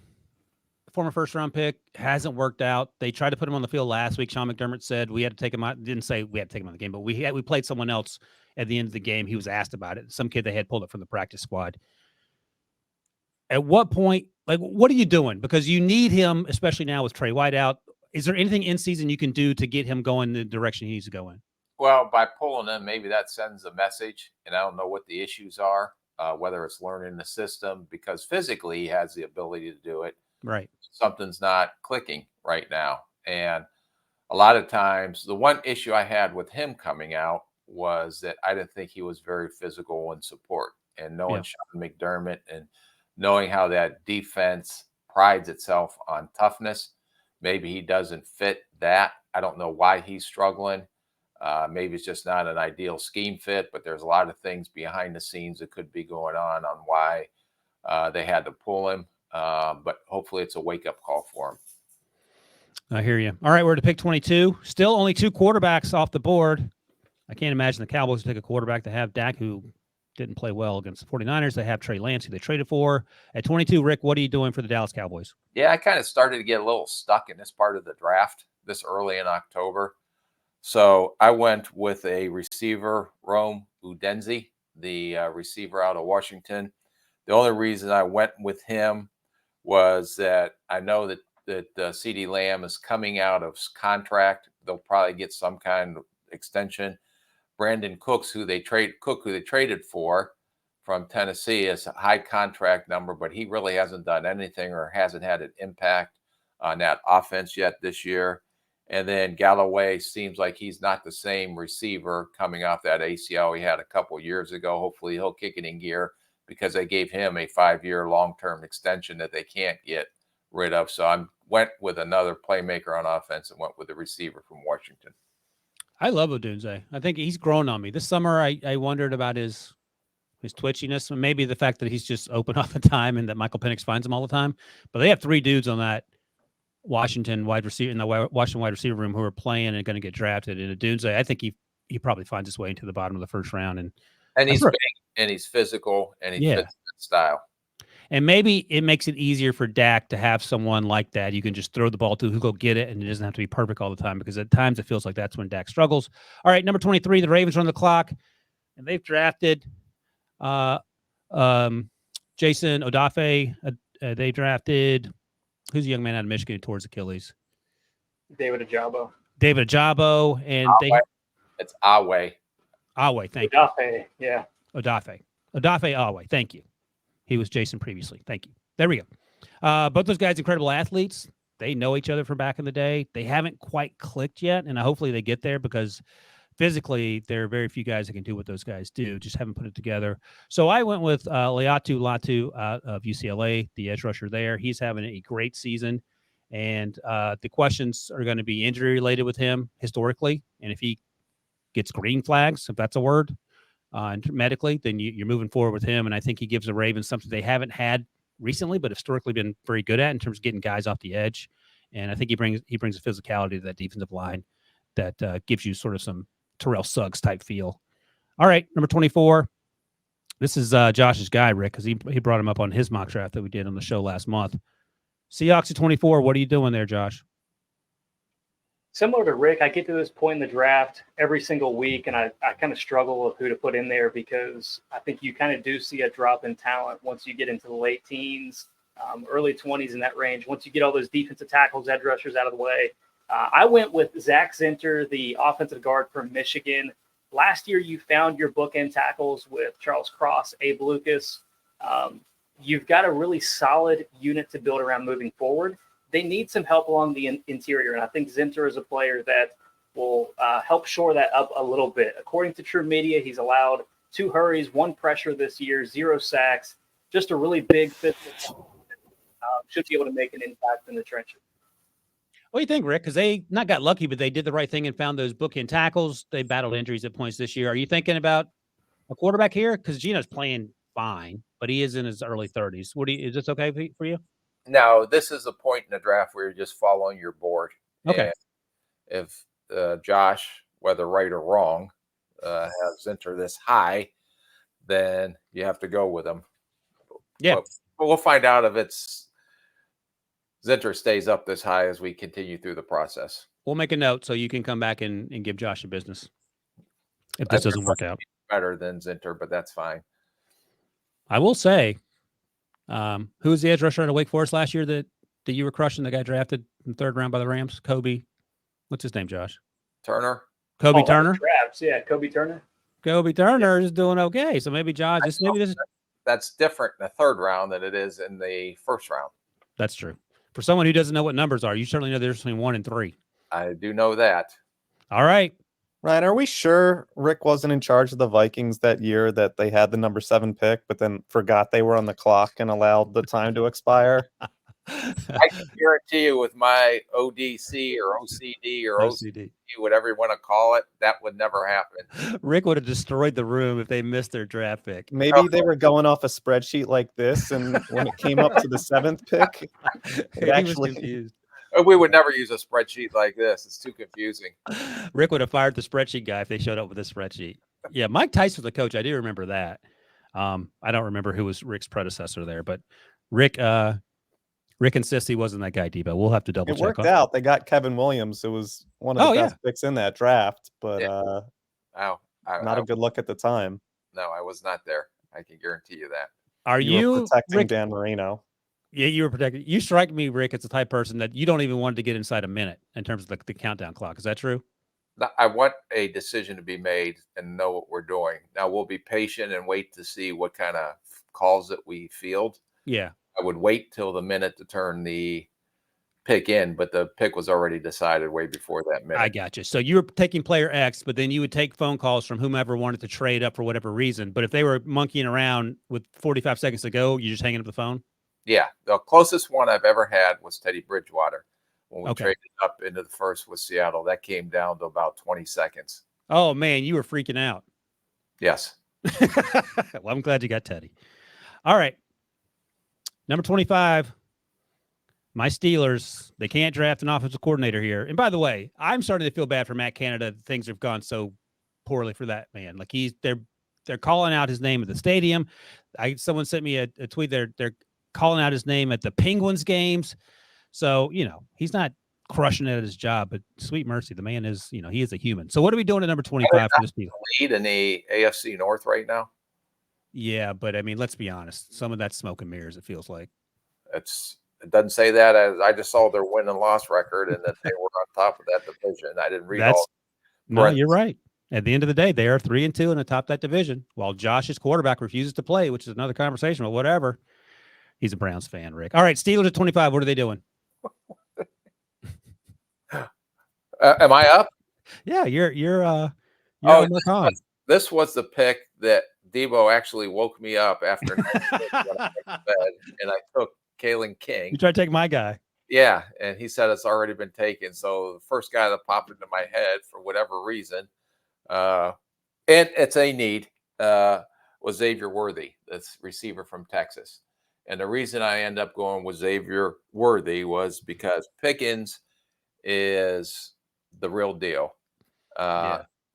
former first-round pick, hasn't worked out. They tried to put him on the field last week. Sean McDermott said we had to take him out. Didn't say we had to take him out of the game, but we played someone else at the end of the game. He was asked about it. Some kid they had pulled it from the practice squad. At what point, like, what are you doing? Because you need him, especially now with Trey White out. Is there anything in season you can do to get him going in the direction he needs to go in? Well, by pulling him, maybe that sends a message, and I don't know what the issues are, whether it's learning the system, because physically he has the ability to do it. Right. Something's not clicking right now. And a lot of times, the one issue I had with him coming out was that I didn't think he was very physical in support. And knowing Sean McDermott and knowing how that defense prides itself on toughness, maybe he doesn't fit that. I don't know why he's struggling. Maybe it's just not an ideal scheme fit, but there's a lot of things behind the scenes that could be going on why they had to pull him. But hopefully it's a wake-up call for him. I hear you. All right, we're to pick 22. Still only two quarterbacks off the board. I can't imagine the Cowboys take a quarterback. They have Dak, who didn't play well against the 49ers. They have Trey Lance, who they traded for. At 22, Rick, what are you doing for the Dallas Cowboys? Yeah, I kind of started to get a little stuck in this part of the draft this early in October. So I went with a receiver, Rome Udenzi, the receiver out of Washington. The only reason I went with him was that I know that CeeDee Lamb is coming out of contract. They'll probably get some kind of extension. Brandon Cooks, who they traded for from Tennessee, is a high contract number, but he really hasn't done anything or hasn't had an impact on that offense yet this year. And then Galloway seems like he's not the same receiver coming off that ACL he had a couple years ago. Hopefully he'll kick it in gear because they gave him a 5-year long-term extension that they can't get rid of. So I went with another playmaker on offense and went with the receiver from Washington. I love Odunze. I think he's grown on me. This summer, I wondered about his twitchiness, and maybe the fact that he's just open all the time and that Michael Penix finds him all the time. But they have three dudes on that Washington wide receiver in the Washington wide receiver room who are playing and going to get drafted. And Odunze, I think he probably finds his way into the bottom of the first round. And he's big, and he's physical, and he fits that style. And maybe it makes it easier for Dak to have someone like that you can just throw the ball to who go get it, and it doesn't have to be perfect all the time, because at times it feels like that's when Dak struggles. All right, number 23, the Ravens are on the clock, and they've drafted Jason Odafe. They drafted, who's a young man out of Michigan towards Achilles? David Ajabo. David Ajabo, and it's Awe. Awe, thank you. Odafe, yeah. Odafe Awe, thank you. He was Jason previously. Thank you. There we go. Both those guys, incredible athletes. They know each other from back in the day. They haven't quite clicked yet, and hopefully they get there, because physically there are very few guys that can do what those guys do. Just haven't put it together. So I went with Leatu Latu of UCLA, the edge rusher there. He's having a great season, and the questions are going to be injury related with him historically, and if he gets green flags, if that's a word, medically, then you're moving forward with him. And I think he gives the Ravens something they haven't had recently, but historically been very good at in terms of getting guys off the edge. And I think he brings a physicality to that defensive line that gives you sort of some Terrell Suggs type feel. All right, number 24. This is Josh's guy, Rick, because he brought him up on his mock draft that we did on the show last month. Seahawks at 24. What are you doing there, Josh? Similar to Rick, I get to this point in the draft every single week, and I kind of struggle with who to put in there, because I think you kind of do see a drop in talent once you get into the late teens, early 20s, in that range. Once you get all those defensive tackles, edge rushers out of the way. I went with Zach Zinter, the offensive guard from Michigan. Last year, you found your bookend tackles with Charles Cross, Abe Lucas. You've got a really solid unit to build around moving forward. They need some help along the interior, and I think Zinter is a player that will help shore that up a little bit. According to True Media, he's allowed 2 hurries, 1 pressure this year, 0 sacks, just a really big physical. Should be able to make an impact in the trenches. What do you think, Rick? Because they not got lucky, but they did the right thing and found those bookend tackles. They battled injuries at points this year. Are you thinking about a quarterback here? Because Geno's playing fine, but he is in his early 30s. Is this okay for you? No, this is a point in the draft where you're just following your board. Okay. And if Josh, whether right or wrong, has Zinter this high, then you have to go with him. Yeah. But we'll find out if Zinter stays up this high as we continue through the process. We'll make a note so you can come back and give Josh a business if this doesn't work out. Better than Zinter, but that's fine. I will say, who was the edge rusher out of Wake Forest last year that you were crushing? The guy drafted in the 3rd round by the Rams, Kobe. What's his name, Josh? Turner. Kobe Turner. Drafts, yeah, Kobe Turner. Kobe Turner is doing okay. So maybe Josh, that's different in the 3rd round than it is in the 1st round. That's true. For someone who doesn't know what numbers are, you certainly know there's between 1 and 3. I do know that. All right. Ryan, are we sure Rick wasn't in charge of the Vikings that year that they had the number 7 pick, but then forgot they were on the clock and allowed the time to expire? I can guarantee you with my ODC or OCD or OCD, whatever you want to call it, that would never happen. Rick would have destroyed the room if they missed their draft pick. Maybe they were going off a spreadsheet like this, and when it came up to the 7th pick, it actually confused. We would never use a spreadsheet like this. It's too confusing. Rick would have fired the spreadsheet guy if they showed up with a spreadsheet. Yeah, Mike Tice was the coach. I do remember that. I don't remember who was Rick's predecessor there, but Rick insists he wasn't that guy, Debo. We'll have to double check. It worked out. They got Kevin Williams, who was one of the best picks in that draft, but not a good look at the time. No, I was not there. I can guarantee you that. Are you protecting Rick, Dan Marino? Yeah, you were protecting. You strike me, Rick, as the type of person that you don't even want to get inside a minute in terms of the countdown clock. Is that true? I want a decision to be made and know what we're doing. Now, we'll be patient and wait to see what kind of calls that we field. Yeah. I would wait till the minute to turn the pick in, but the pick was already decided way before that minute. I got you. So you were taking player X, but then you would take phone calls from whomever wanted to trade up for whatever reason. But if they were monkeying around with 45 seconds to go, you're just hanging up the phone? Yeah. The closest one I've ever had was Teddy Bridgewater. When we traded up into the first with Seattle, that came down to about 20 seconds. Oh, man, you were freaking out. Yes. Well, I'm glad you got Teddy. All right. Number 25, my Steelers. They can't draft an offensive coordinator here. And by the way, I'm starting to feel bad for Matt Canada. Things have gone so poorly for that man. Like they're calling out his name at the stadium. Someone sent me a tweet. They're calling out his name at the Penguins games. So, he's not crushing it at his job, but sweet mercy, the man is, he is a human. So what are we doing at number 25 for this deal? Lead in the AFC North right now. Yeah, but I mean, let's be honest. Some of that's smoke and mirrors, it feels like. It doesn't say that. I just saw their win and loss record and that they were on top of that division. I didn't read all. No, you're right. At the end of the day, they are 3-2 in the top of that division. While Josh's quarterback refuses to play, which is another conversation, but whatever. He's a Browns fan, Rick. All right, Steelers at 25. What are they doing? Am I up? Yeah, you're this was the pick that Debo actually woke me up after when I went to bed, and I took Kalen King. You tried to take my guy. Yeah, and he said it's already been taken. So the first guy that popped into my head for whatever reason, and it's a need, was Xavier Worthy, this receiver from Texas. And the reason I end up going with Xavier Worthy was because Pickens is the real deal.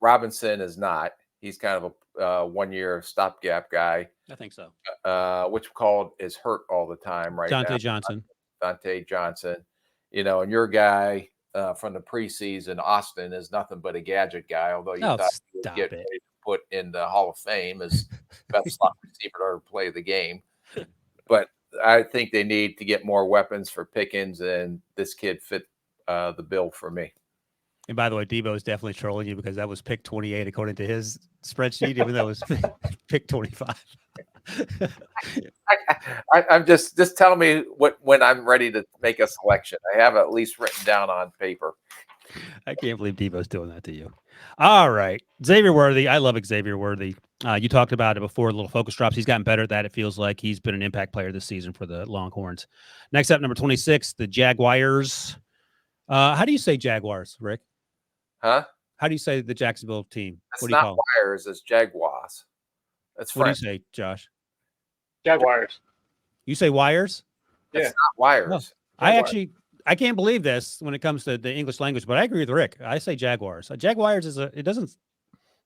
Robinson is not. He's kind of a 1-year stopgap guy. I think so. Which is hurt all the time right now. Dante Johnson. And your guy from the preseason, Austin, is nothing but a gadget guy, although you thought he would get ready to put in the Hall of Fame as best slot receiver to ever play the game. But I think they need to get more weapons for Pickens, and this kid fit the bill for me. And by the way, Debo is definitely trolling you because that was pick 28 according to his spreadsheet, even though it was pick 25. I'm just tell me when I'm ready to make a selection. I have at least written down on paper. I can't believe Debo's doing that to you. All right, Xavier Worthy. I love Xavier Worthy. You talked about it before, little focus drops. He's gotten better at that. It feels like he's been an impact player this season for the Longhorns. Next up, number 26, the Jaguars. How do you say Jaguars, Rick? Huh? How do you say the Jacksonville team? It's not Wires, it's Jaguars. That's what do you say, Josh? Jaguars. You say Wires? Yeah. It's not Wires. No. I can't believe this when it comes to the English language, but I agree with Rick. I say Jaguars. Jaguars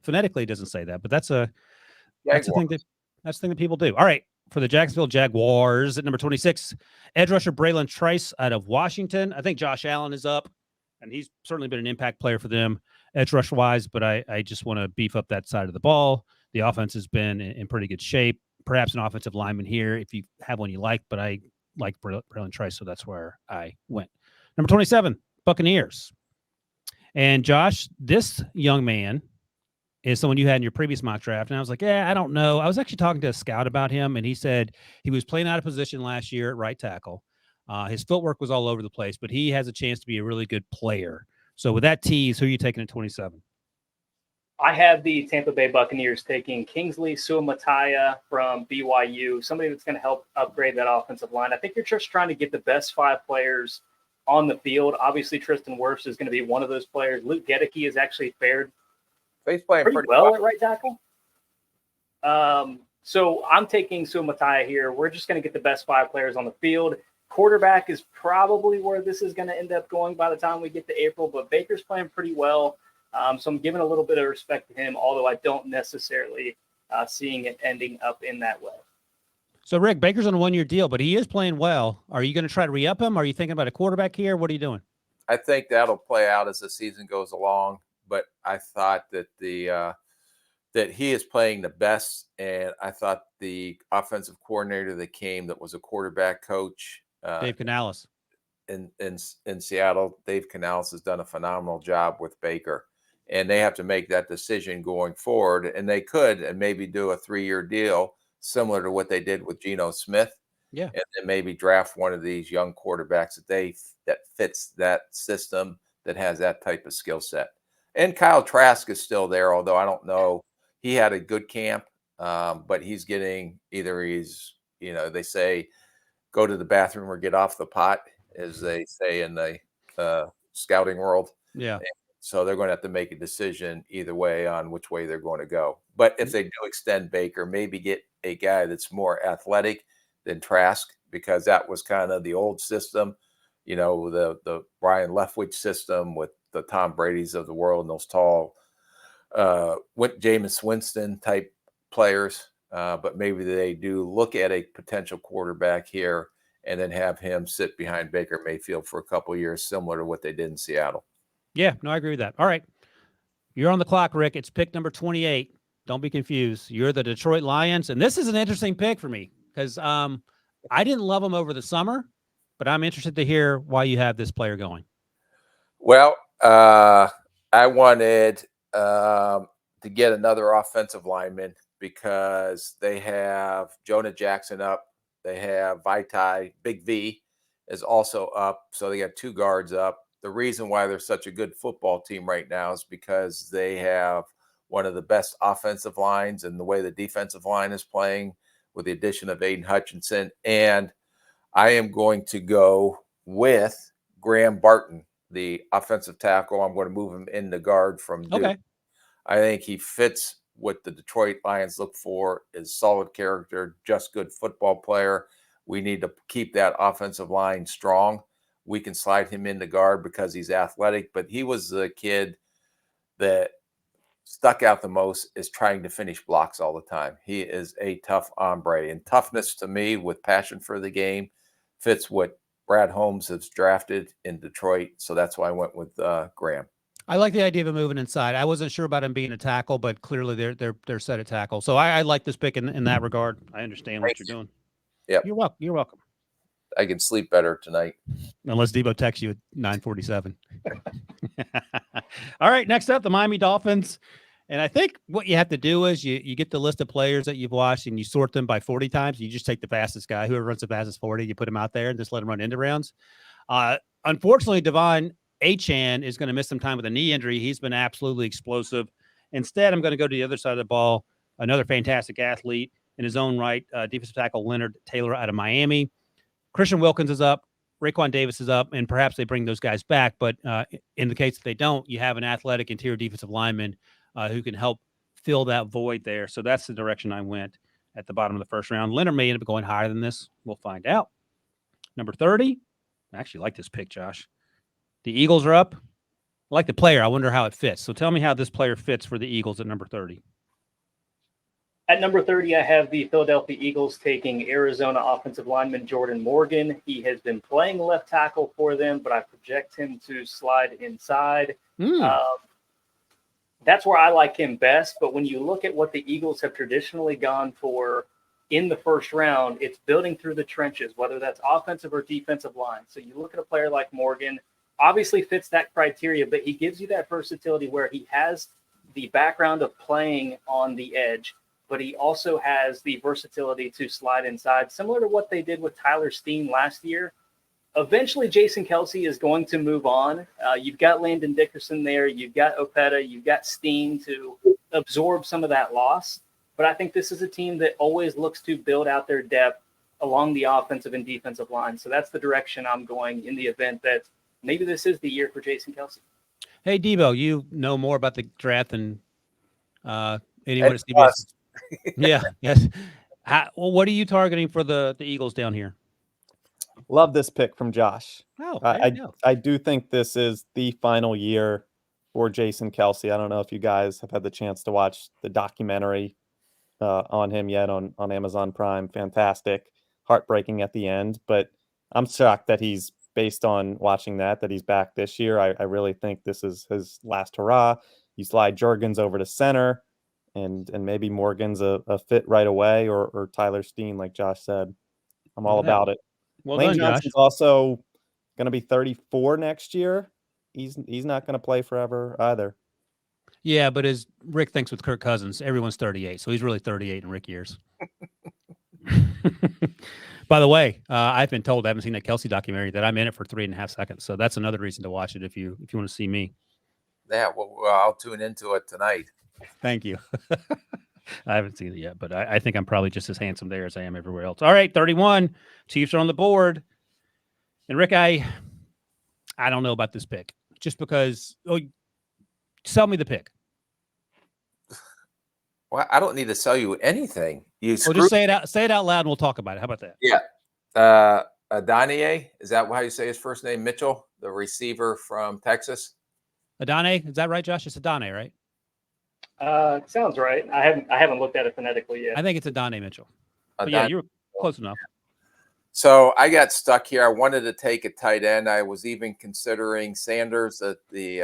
phonetically it doesn't say that, but that's the thing that people do. All right. For the Jacksonville Jaguars at number 26, edge rusher Braylon Trice out of Washington. I think Josh Allen is up, and he's certainly been an impact player for them edge rush wise, but I just want to beef up that side of the ball. The offense has been in pretty good shape. Perhaps an offensive lineman here if you have one you like, but I like Braylon Trice, so that's where I went. Number 27, Buccaneers. And Josh, this young man is someone you had in your previous mock draft. And I was like, I don't know. I was actually talking to a scout about him, and he said he was playing out of position last year at right tackle. His footwork was all over the place, but he has a chance to be a really good player. So with that tease, who are you taking at 27? I have the Tampa Bay Buccaneers taking Kingsley Suamataia from BYU, somebody that's going to help upgrade that offensive line. I think you're just trying to get the best 5 players on the field. Obviously, Tristan Wirfs is going to be one of those players. Luke Gedeke has actually fared He's playing pretty well at right tackle. So I'm taking Suamataia here. We're just going to get the best 5 players on the field. Quarterback is probably where this is going to end up going by the time we get to April, but Baker's playing pretty well. So I'm giving a little bit of respect to him, although I don't necessarily seeing it ending up in that way. So, Rick, Baker's on a 1-year deal, but he is playing well. Are you going to try to re-up him? Are you thinking about a quarterback here? What are you doing? I think that'll play out as the season goes along, but I thought that that he is playing the best, and I thought the offensive coordinator that came that was a quarterback coach, Dave Canales, in Seattle, Dave Canales has done a phenomenal job with Baker, and they have to make that decision going forward, and they could and maybe do a 3-year deal similar to what they did with Geno Smith. Yeah, and then maybe draft one of these young quarterbacks that fits that system, that has that type of skill set. And Kyle Trask is still there, although I don't know. He had a good camp, but he's getting they say, go to the bathroom or get off the pot, as they say in the scouting world. Yeah. And so they're going to have to make a decision either way on which way they're going to go. But if they do extend Baker, maybe get a guy that's more athletic than Trask, because that was kind of the old system, the Brian Leftwich system with the Tom Brady's of the world and those tall Jameis Winston type players. but maybe they do look at a potential quarterback here and then have him sit behind Baker Mayfield for a couple of years, similar to what they did in Seattle. Yeah, no, I agree with that. All right. You're on the clock, Rick. It's pick number 28. Don't be confused. You're the Detroit Lions. And this is an interesting pick for me because I didn't love him over the summer, but I'm interested to hear why you have this player going. Well, I wanted to get another offensive lineman because they have Jonah Jackson up. They have Vaitai, Big V is also up. So they got 2 guards up. The reason why they're such a good football team right now is because they have one of the best offensive lines, and the way the defensive line is playing with the addition of Aiden Hutchinson. And I am going to go with Graham Barton, the offensive tackle. I'm going to move him in the guard from Duke. Okay. I think he fits what the Detroit Lions look for, is solid character, just good football player. We need to keep that offensive line strong. We can slide him into guard because he's athletic, but he was the kid that stuck out the most is trying to finish blocks all the time. He is a tough hombre, and toughness to me with passion for the game fits what Brad Holmes has drafted in Detroit. So that's why I went with Graham. I like the idea of him moving inside. I wasn't sure about him being a tackle, but clearly they're set at tackle. So I like this pick in that regard. I understand what you're doing. Yep. You're welcome. You're welcome. I can sleep better tonight. Unless Debo texts you at 9:47. All right, next up, the Miami Dolphins. And I think what you have to do is you get the list of players that you've watched and you sort them by 40 times. You just take the fastest guy, whoever runs the fastest 40, you put him out there and just let him run into rounds. Unfortunately, Devon Achane is going to miss some time with a knee injury. He's been absolutely explosive. Instead, I'm going to go to the other side of the ball. Another fantastic athlete in his own right, defensive tackle Leonard Taylor out of Miami. Christian Wilkins is up. Raekwon Davis is up, and perhaps they bring those guys back. But in the case that they don't, you have an athletic interior defensive lineman who can help fill that void there. So that's the direction I went at the bottom of the first round. Leonard may end up going higher than this. We'll find out. Number 30. I actually like this pick, Josh. The Eagles are up. I like the player. I wonder how it fits. So tell me how this player fits for the Eagles at number 30. At number 30, I have the Philadelphia Eagles taking Arizona offensive lineman Jordan Morgan. He has been playing left tackle for them, but I project him to slide inside. That's where I like him best. But when you look at what the Eagles have traditionally gone for in the first round, it's building through the trenches, whether that's offensive or defensive line. So you look at a player like Morgan, obviously fits that criteria, but he gives you that versatility where he has the background of playing on the edge, but he also has the versatility to slide inside, similar to what they did with Tyler Steen last year. Eventually, Jason Kelsey is going to move on. You've got Landon Dickerson there. You've got Opeta. You've got Steen to absorb some of that loss. But I think this is a team that always looks to build out their depth along the offensive and defensive line. So that's the direction I'm going in the event that maybe this is the year for Jason Kelsey. Hey, Debo, you know more about the draft than anyone at CBS. Yeah, yes. Well, what are you targeting for the Eagles down here? Love this pick from Josh. Oh, I do think this is the final year for Jason Kelsey. I don't know if you guys have had the chance to watch the documentary on him yet on Amazon Prime. Fantastic, heartbreaking at the end, but I'm shocked that he's, based on watching that he's back this year. I really think this is his last hurrah. You slide Juergens over to center, and maybe Morgan's a fit right away, or Tyler Steen, like Josh said. I'm all about it. Well Lane done, Johnson's Josh. also going to be 34 next year. He's not going to play forever either. Yeah, but as Rick thinks with Kirk Cousins, everyone's 38, so he's really 38 in Rick years. By the way, I've been told, I haven't seen that Kelsey documentary, that I'm in it for 3.5 seconds. So that's another reason to watch it if you want to see me. Yeah, well, I'll tune into it tonight. Thank you. I haven't seen it yet, but I think I'm probably just as handsome there as I am everywhere else. All right, 31. Chiefs are on the board. And Rick, I don't know about this pick, just because. Oh, sell me the pick. Well, I don't need to sell you anything. Well, just say it out loud, and we'll talk about it. How about that? Yeah. Adonai, is that how you say his first name? Mitchell, the receiver from Texas. Adonai, is that right, Josh? It's Adonai, right? Sounds right. I haven't looked at it phonetically yet. I think it's Adonai Mitchell. But yeah, you were close enough. So I got stuck here. I wanted to take a tight end. I was even considering Sanders at the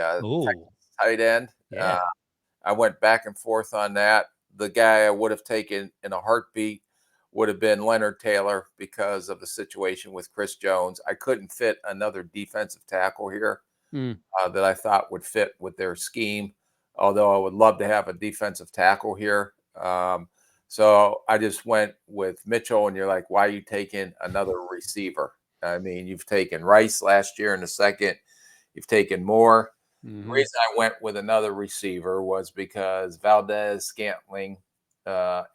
tight end. Yeah. I went back and forth on that. The guy I would have taken in a heartbeat would have been Leonard Taylor because of the situation with Chris Jones. I couldn't fit another defensive tackle here that I thought would fit with their scheme, although I would love to have a defensive tackle here. So I just went with Mitchell, and you're like, why are you taking another receiver? I mean, you've taken Rice last year in the second. You've taken Moore. The reason I went with another receiver was because Valdez-Scantling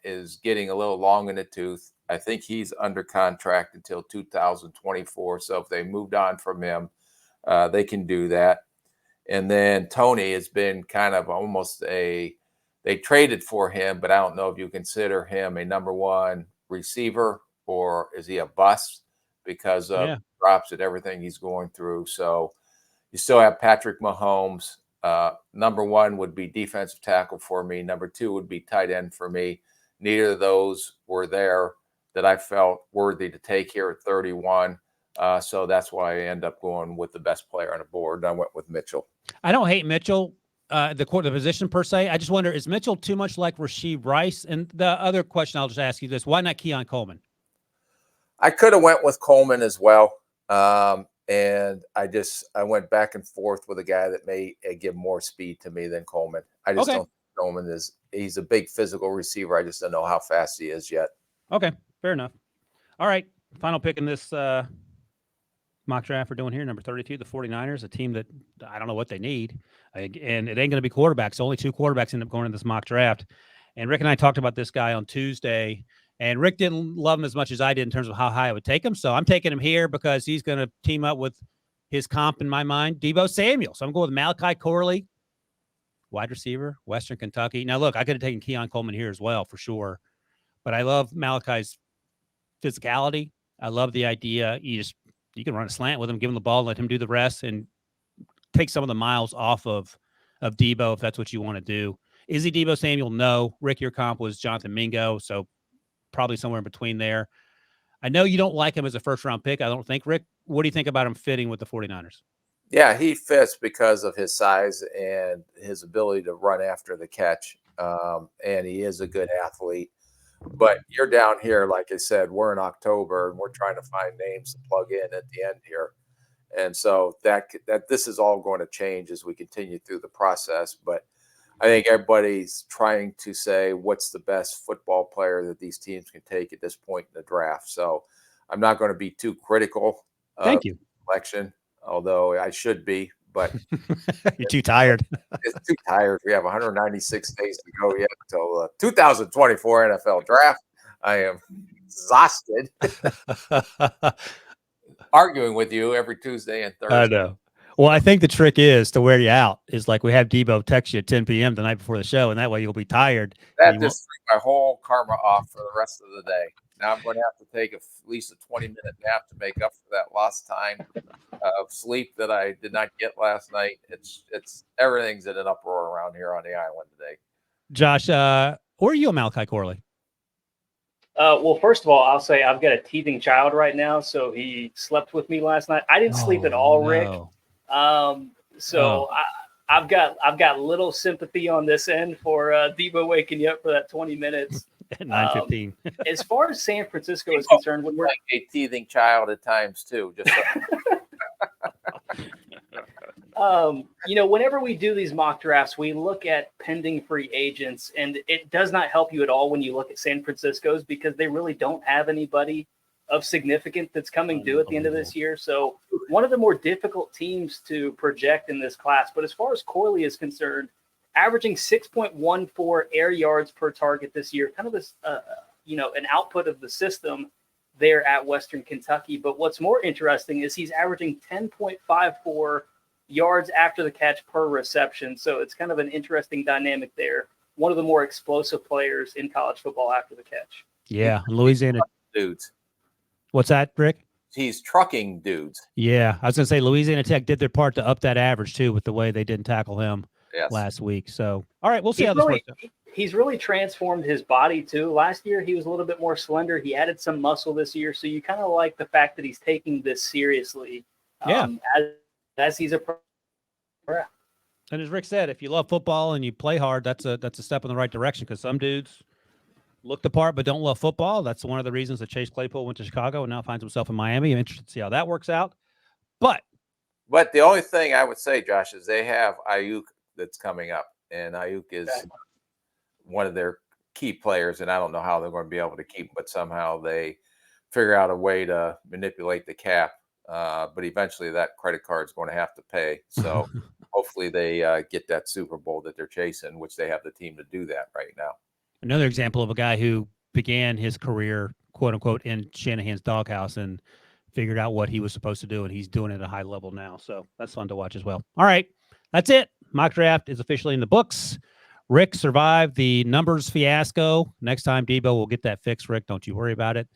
is getting a little long in the tooth. I think he's under contract until 2024. So if they moved on from him, they can do that. And then Tony has been kind of almost they traded for him, but I don't know if you consider him a number one receiver or is he a bust because of drops and everything he's going through. So you still have Patrick Mahomes. Number one would be defensive tackle for me. Number two would be tight end for me. Neither of those were there that I felt worthy to take here at 31. So that's why I end up going with the best player on the board. I went with Mitchell. I don't hate Mitchell, the position per se. I just wonder, is Mitchell too much like Rasheed Rice? And the other question I'll just ask you this: why not Keon Coleman? I could have went with Coleman as well. And I went back and forth with a guy that may give more speed to me than Coleman. I just don't think Coleman he's a big physical receiver. I just don't know how fast he is yet. Okay, fair enough. All right, final pick in this mock draft we're doing here, number 32, the 49ers, a team that I don't know what they need. And it ain't going to be quarterbacks. Only 2 quarterbacks end up going in this mock draft. And Rick and I talked about this guy on Tuesday. And Rick didn't love him as much as I did in terms of how high I would take him. So I'm taking him here because he's going to team up with his comp in my mind, Deebo Samuel. So I'm going with Malachi Corley, wide receiver, Western Kentucky. Now, look, I could have taken Keon Coleman here as well for sure. But I love Malachi's physicality. I love the idea. You can run a slant with him, give him the ball, let him do the rest, and take some of the miles off of Deebo if that's what you want to do. Is he Deebo Samuel? No. Rick, your comp was Jonathan Mingo. So probably somewhere in between there. I know you don't like him as a first-round pick, I don't think. Rick, what do you think about him fitting with the 49ers? Yeah, he fits because of his size and his ability to run after the catch. And he is a good athlete. But you're down here, like I said, we're in October, and we're trying to find names to plug in at the end here. And so that this is all going to change as we continue through the process. But I think everybody's trying to say what's the best football player that these teams can take at this point in the draft. So I'm not going to be too critical of the selection, although I should be. But you're too tired. It's too tired. We have 196 days to go yet until 2024 NFL draft. I am exhausted. Arguing with you every Tuesday and Thursday. I know. Well, I think the trick is to wear you out. Is like we have Deebo text you at 10 p.m. the night before the show, and that way you'll be tired. That just threw my whole karma off for the rest of the day. Now I'm going to have to take at least a 20-minute nap to make up for that lost time of sleep that I did not get last night. It's everything's in an uproar around here on the island today. Josh, where are you on Malachi Corley? Well, first of all, I'll say I've got a teething child right now, so he slept with me last night. I didn't sleep at all, Rick. I've got little sympathy on this end for Deebo waking you up for that 20 minutes. At 9:15. As far as San Francisco is concerned, when we're like a teething child at times too. Just whenever we do these mock drafts, we look at pending free agents, and it does not help you at all when you look at San Francisco's because they really don't have anybody of significance that's coming due at the end of this year. So one of the more difficult teams to project in this class. But as far as Corley is concerned, averaging 6.14 air yards per target this year, kind of this, an output of the system there at Western Kentucky. But what's more interesting is he's averaging 10.54 yards after the catch per reception. So it's kind of an interesting dynamic there. One of the more explosive players in college football after the catch. Yeah, Louisiana dudes. What's that, Rick? He's trucking dudes. Yeah, I was going to say Louisiana Tech did their part to up that average too with the way they didn't tackle him. Yes. last week. So, all right, we'll see He's how this really, works out. he's really transformed his body too. Last year he was a little bit more slender. He added some muscle this year, so you kind of like the fact that he's taking this seriously. As he's a pro. And as Rick said, if you love football and you play hard, that's a step in the right direction, because some dudes look the part but don't love football. That's one of the reasons that Chase Claypool went to Chicago and now finds himself in Miami. I'm interested to see how that works out. But the only thing I would say, Josh, is they have Ayuk that's coming up, and Ayuk is one of their key players, and I don't know how they're going to be able to keep him, but somehow they figure out a way to manipulate the cap. But eventually that credit card is going to have to pay. So hopefully they get that Super Bowl that they're chasing, which they have the team to do that right now. another example of a guy who began his career, quote unquote, in Shanahan's doghouse and figured out what he was supposed to do, and he's doing it at a high level now. So that's fun to watch as well. All right, that's it. Mock draft is officially in the books. Rick survived the numbers fiasco. Next time, Debo will get that fixed, Rick. Don't you worry about it.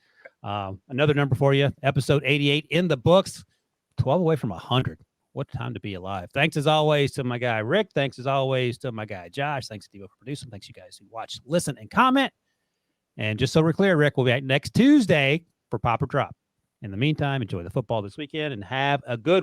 Another number for you, episode 88 in the books, 12 away from 100. What time to be alive. Thanks as always to my guy, Rick. Thanks as always to my guy, Josh. Thanks to Debo for producing. Thanks you guys who watch, listen, and comment. And just so we're clear, Rick will be back next Tuesday for Pop or Drop. In the meantime, enjoy the football this weekend and have a good one.